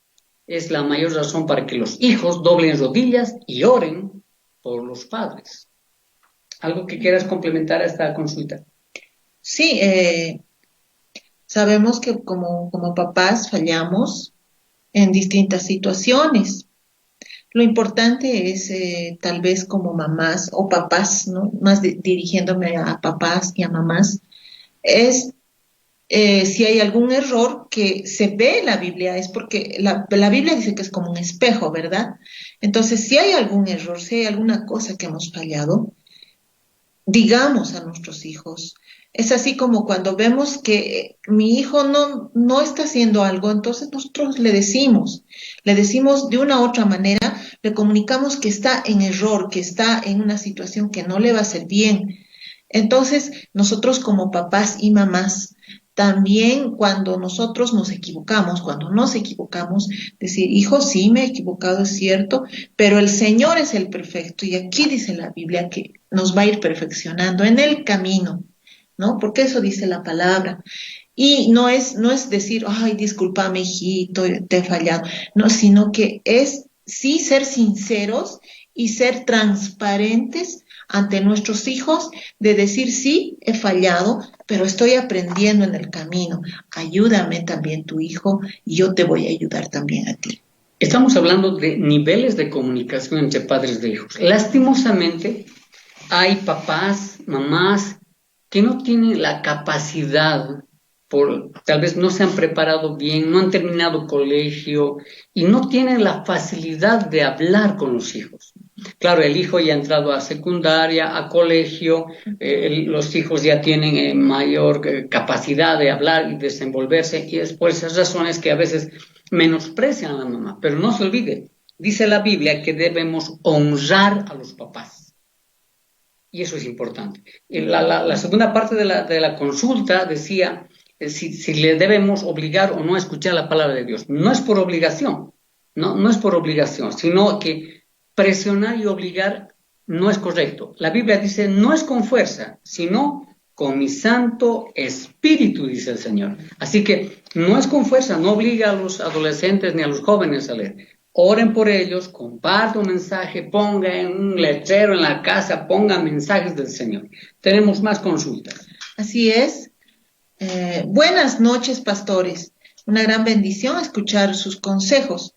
es la mayor razón para que los hijos doblen rodillas y oren por los padres. ¿Algo que quieras complementar a esta consulta? Sí, sabemos que como papás fallamos en distintas situaciones. Lo importante es, tal vez como mamás o papás, ¿no? Más dirigiéndome a papás y a mamás, es si hay algún error que se ve en la Biblia, es porque la Biblia dice que es como un espejo, ¿verdad? Entonces, si hay algún error, si hay alguna cosa que hemos fallado, digamos a nuestros hijos. Es así como cuando vemos que mi hijo no está haciendo algo, entonces nosotros le decimos de una u otra manera, le comunicamos que está en error, que está en una situación que no le va a hacer bien. Entonces, nosotros como papás y mamás, también cuando nosotros cuando nos equivocamos, decir, hijo, sí me he equivocado, es cierto, pero el Señor es el perfecto y aquí dice la Biblia que nos va a ir perfeccionando en el camino, ¿no? Porque eso dice la palabra. Y no es decir, ay, discúlpame, hijito, te he fallado, no, sino que es sí ser sinceros y ser transparentes ante nuestros hijos, de decir, sí, he fallado, pero estoy aprendiendo en el camino. Ayúdame también tu hijo y yo te voy a ayudar también a ti. Estamos hablando de niveles de comunicación entre padres e hijos. Lastimosamente, hay papás, mamás que no tienen la capacidad, tal vez no se han preparado bien, no han terminado colegio y no tienen la facilidad de hablar con los hijos. Claro, el hijo ya ha entrado a secundaria, a colegio, los hijos ya tienen mayor capacidad de hablar y desenvolverse, y es por esas razones que a veces menosprecian a la mamá. Pero no se olvide, dice la Biblia que debemos honrar a los papás. Y eso es importante. La segunda parte de la consulta decía si le debemos obligar o no a escuchar la palabra de Dios. No es por obligación, no es por obligación, sino que presionar y obligar no es correcto. La Biblia dice, no es con fuerza, sino con mi Santo Espíritu, dice el Señor. Así que no es con fuerza, no obliga a los adolescentes ni a los jóvenes a leer. Oren por ellos, comparta un mensaje, ponga en un letrero en la casa, ponga mensajes del Señor. Tenemos más consultas. Así es. Buenas noches, pastores. Una gran bendición escuchar sus consejos.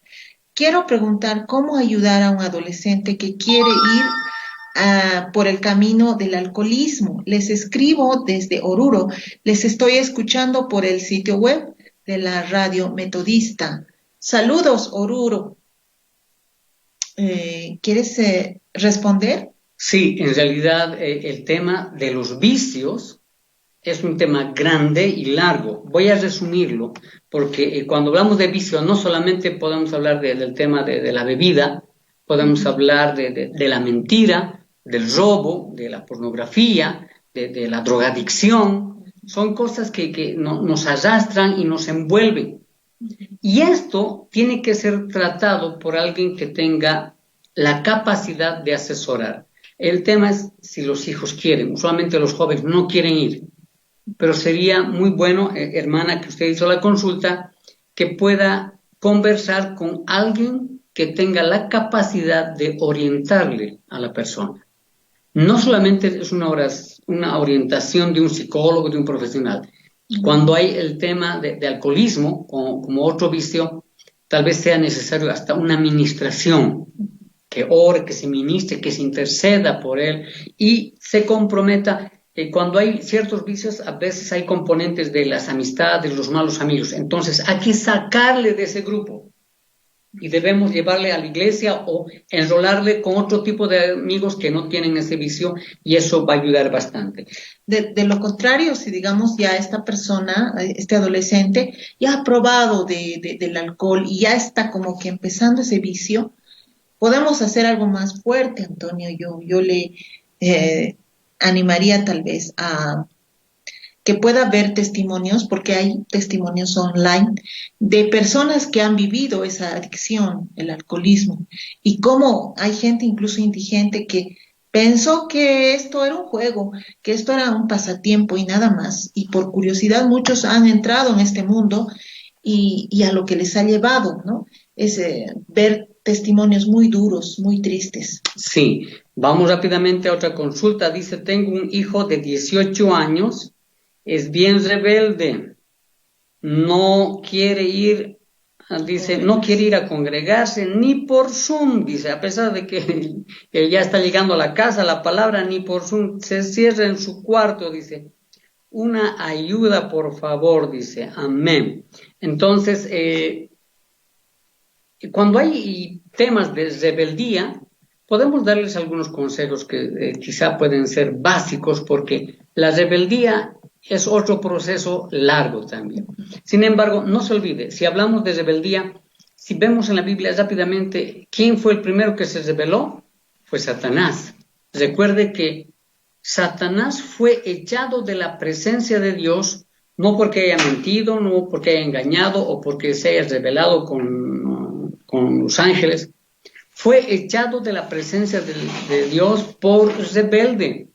Quiero preguntar cómo ayudar a un adolescente que quiere ir por el camino del alcoholismo. Les escribo desde Oruro. Les estoy escuchando por el sitio web de la Radio Metodista. Saludos, Oruro. ¿Quieres responder? Sí, en realidad el tema de los vicios es un tema grande y largo. Voy a resumirlo, porque cuando hablamos de vicio no solamente podemos hablar del tema de la bebida, podemos hablar de la mentira, del robo, de la pornografía, de la drogadicción. Son cosas que nos arrastran y nos envuelven. Y esto tiene que ser tratado por alguien que tenga la capacidad de asesorar. El tema es si los hijos quieren. Usualmente los jóvenes no quieren ir. Pero sería muy bueno, hermana, que usted hizo la consulta, que pueda conversar con alguien que tenga la capacidad de orientarle a la persona. No solamente es una orientación de un psicólogo, de un profesional. Cuando hay el tema de alcoholismo, como otro vicio, tal vez sea necesario hasta una administración, que ore, que se ministre, que se interceda por él y se comprometa. Cuando hay ciertos vicios, a veces hay componentes de las amistades, los malos amigos. Entonces, hay que sacarle de ese grupo y debemos llevarle a la iglesia o enrolarle con otro tipo de amigos que no tienen ese vicio y eso va a ayudar bastante. De lo contrario, si digamos ya esta persona, este adolescente, ya ha probado del alcohol y ya está como que empezando ese vicio, podemos hacer algo más fuerte, Antonio. Yo le animaría tal vez a que pueda ver testimonios, porque hay testimonios online de personas que han vivido esa adicción, el alcoholismo, y cómo hay gente incluso indigente que pensó que esto era un juego, que esto era un pasatiempo y nada más, y por curiosidad muchos han entrado en este mundo y a lo que les ha llevado, ¿no? Es ver testimonios muy duros, muy tristes. Sí, vamos rápidamente a otra consulta. Dice, tengo un hijo de 18 años, es bien rebelde, no quiere ir a congregarse ni por Zoom, dice, a pesar de que ya está llegando a la casa, la palabra ni por Zoom, se cierra en su cuarto, dice. Una ayuda, por favor, dice, amén. Entonces, cuando hay temas de rebeldía, podemos darles algunos consejos que quizá pueden ser básicos, porque la rebeldía es otro proceso largo también. Sin embargo, no se olvide, si hablamos de rebeldía, si vemos en la Biblia rápidamente quién fue el primero que se rebeló, fue Satanás. Recuerde que Satanás fue echado de la presencia de Dios, no porque haya mentido, no porque haya engañado o porque se haya rebelado con los ángeles. Fue echado de la presencia de Dios por rebelde.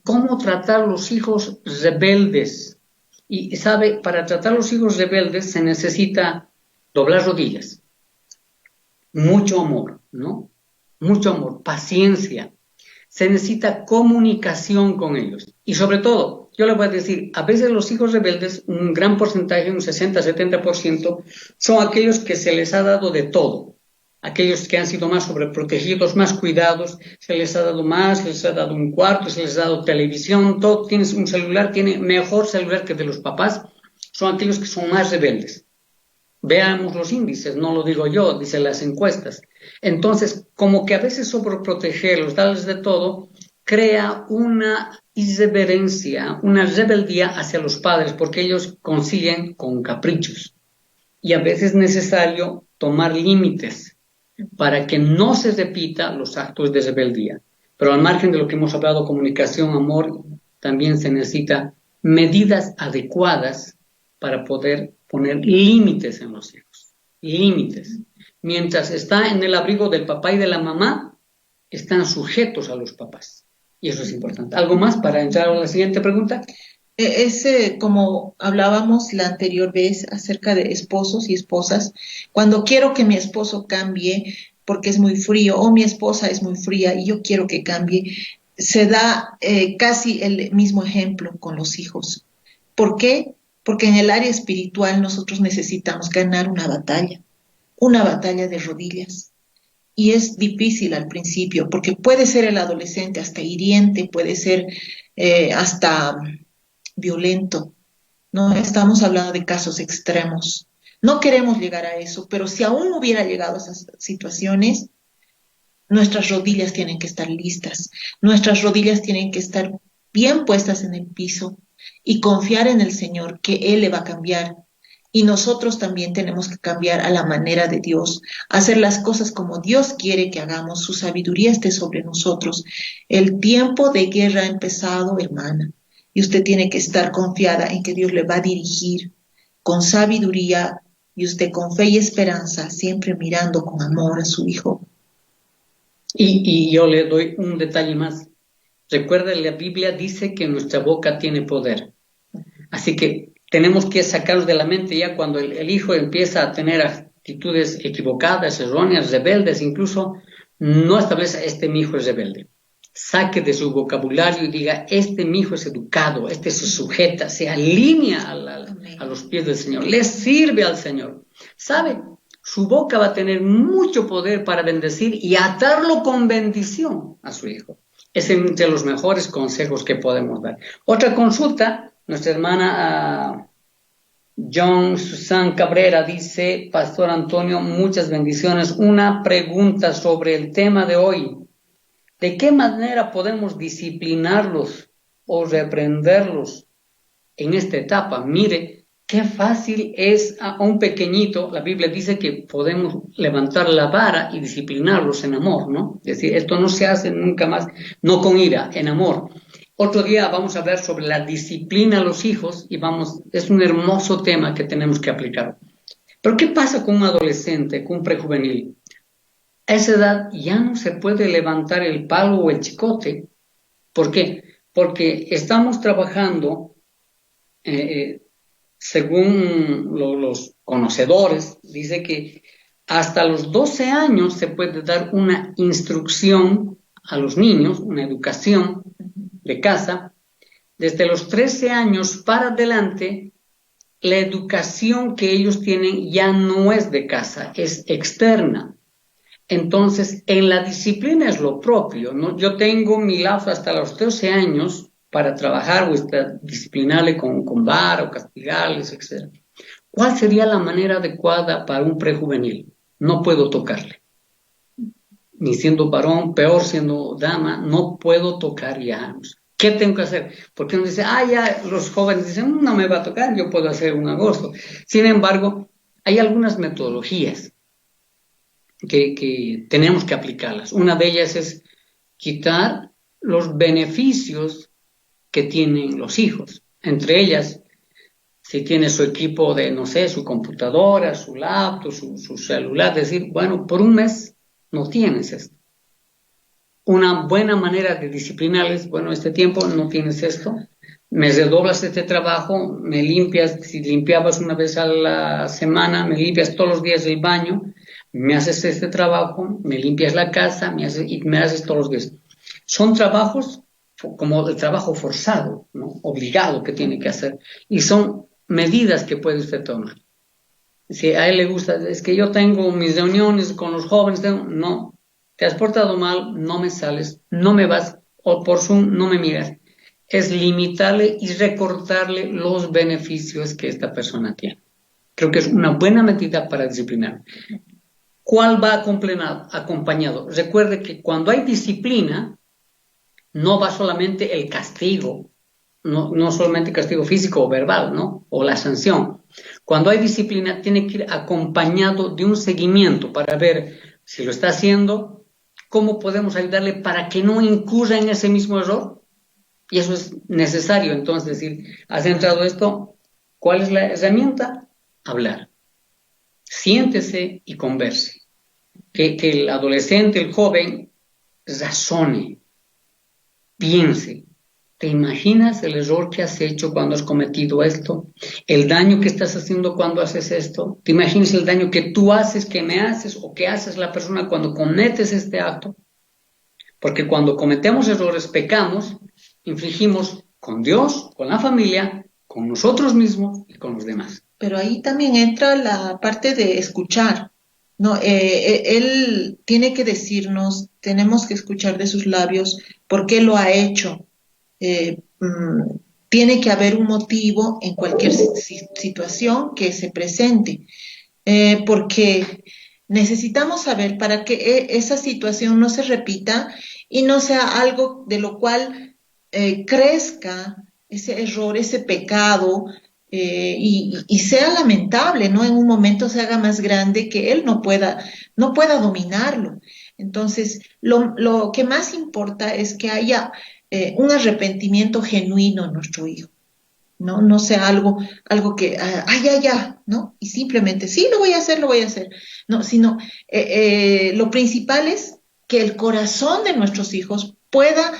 ¿Cómo tratar a los hijos rebeldes? Y sabe, para tratar a los hijos rebeldes se necesita doblar rodillas, mucho amor, ¿no? Mucho amor, paciencia. Se necesita comunicación con ellos. Y sobre todo, yo le voy a decir, a veces los hijos rebeldes, un gran porcentaje, un 60-70%, son aquellos que se les ha dado de todo. Aquellos que han sido más sobreprotegidos, más cuidados, se les ha dado más, se les ha dado un cuarto, se les ha dado televisión, todo. Tienes un celular, tiene mejor celular que de los papás. Son aquellos que son más rebeldes. Veamos los índices, no lo digo yo, dicen las encuestas. Entonces, como que a veces sobreprotegerlos, darles de todo, crea una irreverencia, una rebeldía hacia los padres, porque ellos consiguen con caprichos. Y a veces es necesario tomar límites para que no se repita los actos de rebeldía. Pero al margen de lo que hemos hablado, comunicación, amor, también se necesita medidas adecuadas para poder poner límites en los hijos. Límites. Mientras está en el abrigo del papá y de la mamá, están sujetos a los papás. Y eso es importante. ¿Algo más para entrar a la siguiente pregunta? Como hablábamos la anterior vez acerca de esposos y esposas, cuando quiero que mi esposo cambie porque es muy frío o mi esposa es muy fría y yo quiero que cambie, se da casi el mismo ejemplo con los hijos. ¿Por qué? Porque en el área espiritual nosotros necesitamos ganar una batalla de rodillas. Y es difícil al principio, porque puede ser el adolescente hasta hiriente, puede ser hasta violento, ¿no? Estamos hablando de casos extremos. No queremos llegar a eso, pero si aún no hubiera llegado a esas situaciones, nuestras rodillas tienen que estar listas, nuestras rodillas tienen que estar bien puestas en el piso y confiar en el Señor, que Él le va a cambiar. Y nosotros también tenemos que cambiar a la manera de Dios, hacer las cosas como Dios quiere que hagamos, su sabiduría esté sobre nosotros. El tiempo de guerra ha empezado, hermana, y usted tiene que estar confiada en que Dios le va a dirigir con sabiduría y usted con fe y esperanza, siempre mirando con amor a su hijo. Y yo le doy un detalle más. Recuerda, la Biblia dice que nuestra boca tiene poder. Así que tenemos que sacarlos de la mente ya cuando el hijo empieza a tener actitudes equivocadas, erróneas, rebeldes, incluso no establece, mi hijo es rebelde. Saque de su vocabulario y diga, mi hijo es educado, se sujeta, se alinea a los pies del Señor, le sirve al Señor. ¿Sabe? Su boca va a tener mucho poder para bendecir y atarlo con bendición a su hijo. Es entre los mejores consejos que podemos dar. Otra consulta, nuestra hermana John Susan Cabrera dice, Pastor Antonio, muchas bendiciones. Una pregunta sobre el tema de hoy. ¿De qué manera podemos disciplinarlos o reprenderlos en esta etapa? Mire, qué fácil es a un pequeñito. La Biblia dice que podemos levantar la vara y disciplinarlos en amor, ¿no? Es decir, esto no se hace nunca más, no con ira, en amor. Otro día vamos a hablar sobre la disciplina a los hijos y es un hermoso tema que tenemos que aplicar. Pero ¿qué pasa con un adolescente, con un prejuvenil? A esa edad ya no se puede levantar el palo o el chicote. ¿Por qué? Porque estamos trabajando, según los conocedores, dice que hasta los 12 años se puede dar una instrucción a los niños, una educación de casa. Desde los 13 años para adelante, la educación que ellos tienen ya no es de casa, es externa. Entonces, en la disciplina es lo propio, ¿no? Yo tengo mi lapso hasta los 13 años para trabajar o disciplinarle con vara o castigarles, etc. ¿Cuál sería la manera adecuada para un prejuvenil? No puedo tocarle. ni siendo varón, peor siendo dama, no puedo tocar ya. ¿Qué tengo que hacer? Porque uno dice, ya los jóvenes dicen, no me va a tocar, yo puedo hacer un aborto. Sin embargo, hay algunas metodologías que tenemos que aplicarlas. Una de ellas es quitar los beneficios que tienen los hijos. Entre ellas, si tiene su equipo de, no sé, su computadora, su laptop, su celular, decir, bueno, por un mes no tienes esto. Una buena manera de disciplinarles, bueno, este tiempo no tienes esto, me redoblas este trabajo, me limpias, si limpiabas una vez a la semana, me limpias todos los días el baño, me haces este trabajo, me limpias la casa, me haces todos los días. Son trabajos como el trabajo forzado, ¿no? Obligado que tiene que hacer, y son medidas que puede usted tomar. Si a él le gusta, es que yo tengo mis reuniones con los jóvenes, no, te has portado mal, no me sales, no me vas, o por Zoom no me miras. Es limitarle y recortarle los beneficios que esta persona tiene. Creo que es una buena medida para disciplinar. ¿Cuál va acompañado? Recuerde que cuando hay disciplina, no va solamente el castigo, no solamente castigo físico o verbal, ¿no? O la sanción. Cuando hay disciplina, tiene que ir acompañado de un seguimiento para ver si lo está haciendo, cómo podemos ayudarle para que no incurra en ese mismo error. Y eso es necesario. Entonces, decir, has entrado esto, ¿cuál es la herramienta? Hablar. Siéntese y converse. Que el adolescente, el joven, razone, piense. ¿Te imaginas el error que has hecho cuando has cometido esto? ¿El daño que estás haciendo cuando haces esto? ¿Te imaginas el daño que tú haces, que me haces o que haces la persona cuando cometes este acto? Porque cuando cometemos errores, pecamos, infligimos con Dios, con la familia, con nosotros mismos y con los demás. Pero ahí también entra la parte de escuchar, ¿no? Él tiene que decirnos, tenemos que escuchar de sus labios por qué lo ha hecho. Tiene que haber un motivo en cualquier situación que se presente, porque necesitamos saber para que esa situación no se repita y no sea algo de lo cual crezca ese error, ese pecado, y sea lamentable, ¿no? En un momento se haga más grande que él no pueda dominarlo. Entonces, lo que más importa es que haya un arrepentimiento genuino en nuestro hijo, ¿no? No sea algo que, ¿no? Y simplemente, sí, lo voy a hacer, no, sino lo principal es que el corazón de nuestros hijos pueda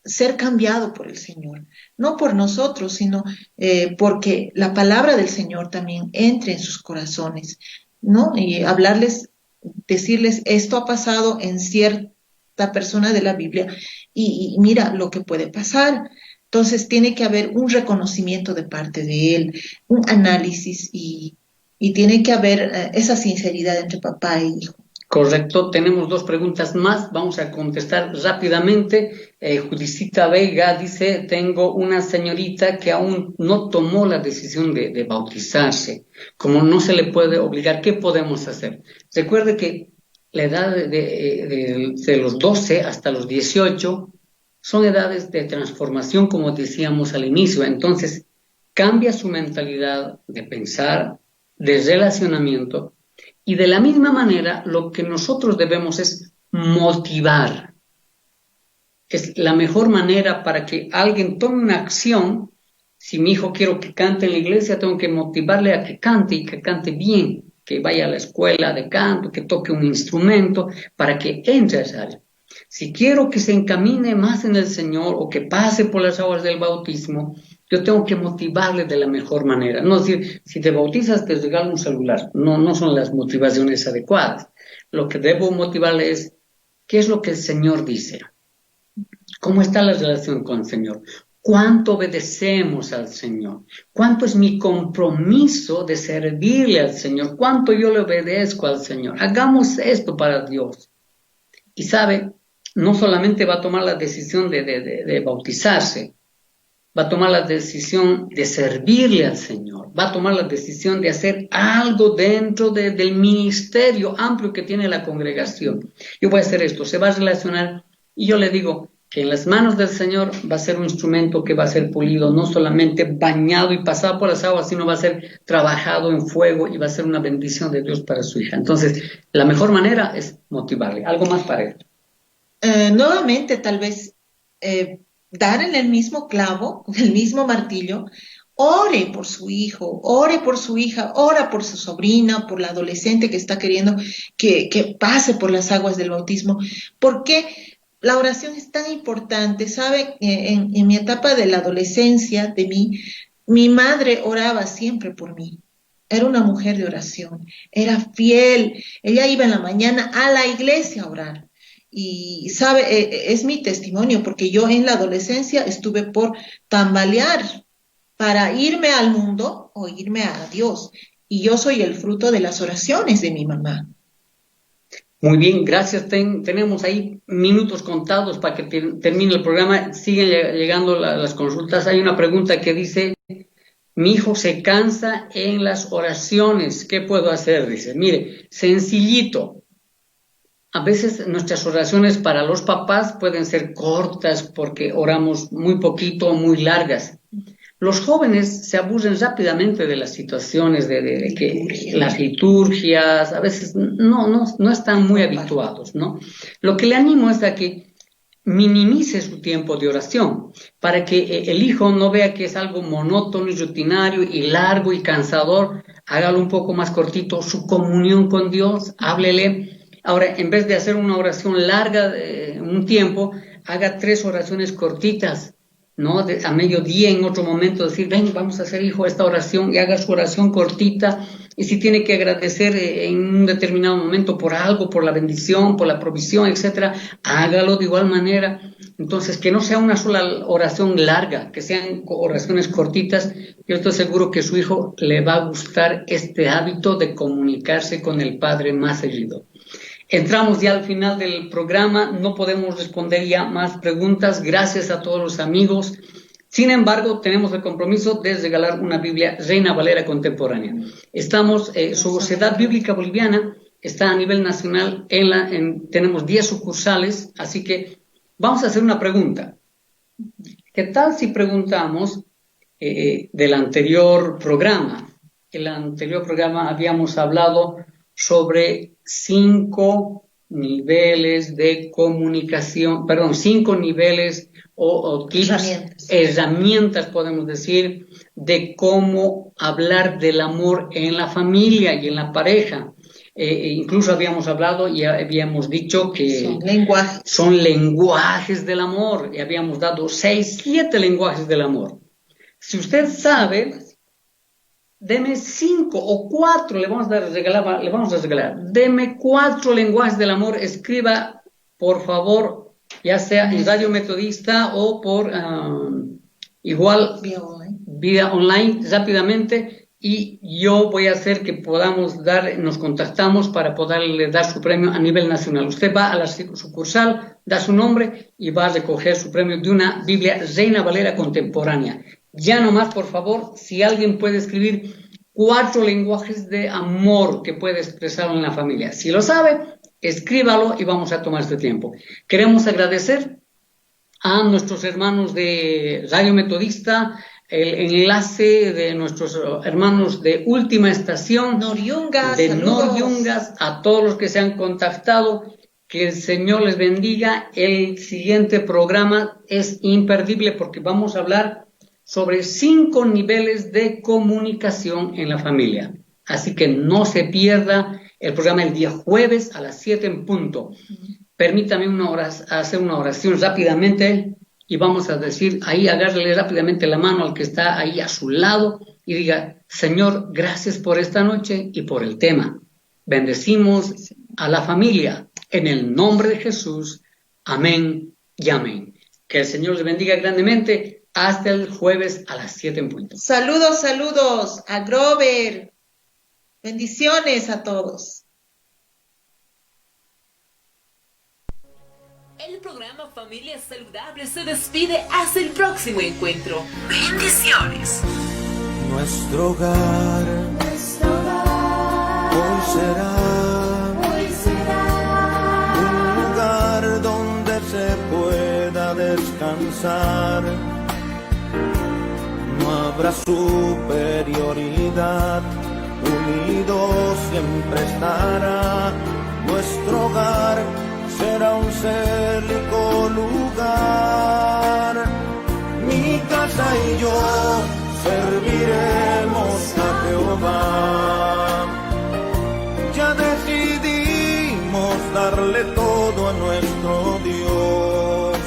ser cambiado por el Señor, no por nosotros, sino porque la palabra del Señor también entre en sus corazones, ¿no? Y decirles, esto ha pasado en cierta persona de la Biblia y mira lo que puede pasar. Entonces tiene que haber un reconocimiento de parte de él, un análisis y tiene que haber esa sinceridad entre papá e hijo. Correcto, tenemos 2 preguntas más, vamos a contestar rápidamente. Judicita Vega dice, tengo una señorita que aún no tomó la decisión de bautizarse. Como no se le puede obligar, ¿qué podemos hacer? Recuerde que la edad de los 12 hasta los 18 son edades de transformación, como decíamos al inicio. Entonces, cambia su mentalidad de pensar, de relacionamiento. Y de la misma manera, lo que nosotros debemos es motivar. Es la mejor manera para que alguien tome una acción. Si mi hijo quiero que cante en la iglesia, tengo que motivarle a que cante y que cante bien, que vaya a la escuela de canto, que toque un instrumento, para que entre a esa área. Si quiero que se encamine más en el Señor o que pase por las aguas del bautismo, yo tengo que motivarle de la mejor manera. No decir, si te bautizas, te regalo un celular. No son las motivaciones adecuadas. Lo que debo motivarle es, ¿qué es lo que el Señor dice? ¿Cómo está la relación con el Señor? ¿Cuánto obedecemos al Señor? ¿Cuánto es mi compromiso de servirle al Señor? ¿Cuánto yo le obedezco al Señor? Hagamos esto para Dios. Y sabe, no solamente va a tomar la decisión de bautizarse, va a tomar la decisión de servirle al Señor, va a tomar la decisión de hacer algo dentro del ministerio amplio que tiene la congregación. Yo voy a hacer esto, se va a relacionar, y yo le digo que en las manos del Señor va a ser un instrumento que va a ser pulido, no solamente bañado y pasado por las aguas, sino va a ser trabajado en fuego y va a ser una bendición de Dios para su hija. Entonces, la mejor manera es motivarle. ¿Algo más para él? Nuevamente, tal vez dar en el mismo clavo, el mismo martillo. Ore por su hijo, ore por su hija, ora por su sobrina, por la adolescente que está queriendo que pase por las aguas del bautismo. Porque la oración es tan importante, ¿sabe? En mi etapa de la adolescencia, mi madre oraba siempre por mí. Era una mujer de oración, era fiel. Ella iba en la mañana a la iglesia a orar. Y, ¿sabe? Es mi testimonio, porque yo en la adolescencia estuve por tambalear para irme al mundo o irme a Dios. Y yo soy el fruto de las oraciones de mi mamá. Muy bien, gracias. Tenemos ahí minutos contados para que termine el programa. Siguen llegando las consultas. Hay una pregunta que dice: mi hijo se cansa en las oraciones, ¿qué puedo hacer? Dice, mire, sencillito. A veces nuestras oraciones para los papás pueden ser cortas porque oramos muy poquito o muy largas. Los jóvenes se aburren rápidamente de las situaciones, de que las liturgias, a veces no están muy habituados, ¿no? Lo que le animo es a que minimice su tiempo de oración, para que el hijo no vea que es algo monótono y rutinario y largo y cansador. Hágalo un poco más cortito, su comunión con Dios, háblele. Ahora, en vez de hacer una oración larga de un tiempo, haga 3 oraciones cortitas, ¿no? A mediodía, en otro momento, decir, ven, vamos a hacer, hijo, esta oración, y haga su oración cortita. Y si tiene que agradecer en un determinado momento por algo, por la bendición, por la provisión, etcétera, hágalo de igual manera. Entonces, que no sea una sola oración larga, que sean oraciones cortitas. Yo estoy seguro que su hijo le va a gustar este hábito de comunicarse con el Padre más seguido. Entramos ya al final del programa, no podemos responder ya más preguntas. Gracias a todos los amigos. Sin embargo, tenemos el compromiso de regalar una Biblia Reina Valera contemporánea. Estamos, Sociedad Bíblica Boliviana está a nivel nacional, tenemos 10 sucursales, así que vamos a hacer una pregunta. ¿Qué tal si preguntamos del anterior programa? En el anterior programa habíamos hablado sobre 5 niveles de comunicación, 5 niveles o tips, herramientas, podemos decir, de cómo hablar del amor en la familia y en la pareja. Incluso habíamos hablado y habíamos dicho que son lenguajes del amor, y habíamos dado 7 lenguajes del amor. Si usted sabe, deme 5 o 4, le vamos a regalar. Deme 4 lenguajes del amor. Escriba, por favor, ya sea en Radio Metodista o por igual vía online rápidamente, y yo voy a hacer que podamos nos contactamos para poderle dar su premio a nivel nacional. Usted va a la sucursal, da su nombre y va a recoger su premio de una Biblia Reina Valera contemporánea. Ya nomás, por favor, si alguien puede escribir 4 lenguajes de amor que puede expresar en la familia. Si lo sabe, escríbalo y vamos a tomar este tiempo. Queremos agradecer a nuestros hermanos de Radio Metodista, el enlace de nuestros hermanos de Última Estación, Noriungas, a todos los que se han contactado. Que el Señor les bendiga. El siguiente programa es imperdible porque vamos a hablar sobre 5 niveles de comunicación en la familia. Así que no se pierda el programa el día jueves a las 7 en punto. Permítame hacer una oración rápidamente y vamos a decir, ahí agárrele rápidamente la mano al que está ahí a su lado y diga, Señor, gracias por esta noche y por el tema. Bendecimos a la familia en el nombre de Jesús. Amén y amén. Que el Señor les bendiga grandemente. Hasta el jueves a las 7 en punto. Saludos a Grover. Bendiciones a todos. El programa Familia Saludable se despide hasta el próximo encuentro. Bendiciones. Nuestro hogar hoy será un lugar donde se pueda descansar. No habrá superioridad, unidos siempre estará. Nuestro hogar será un célico lugar. Mi casa y yo serviremos a Jehová. Ya decidimos darle todo a nuestro Dios.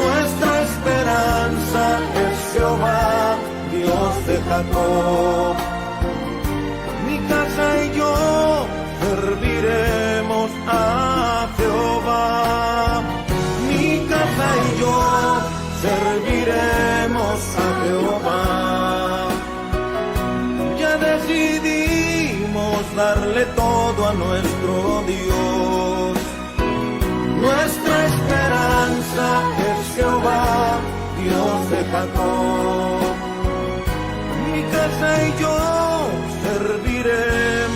Nuestra esperanza es Jehová, Dios de Jacob. Mi casa y yo serviremos a Jehová. Mi casa y yo serviremos a Jehová. Ya decidimos darle todo a nuestro Dios. Nuestra esperanza es Jehová, Dios de Jacob. Mi casa y yo serviremos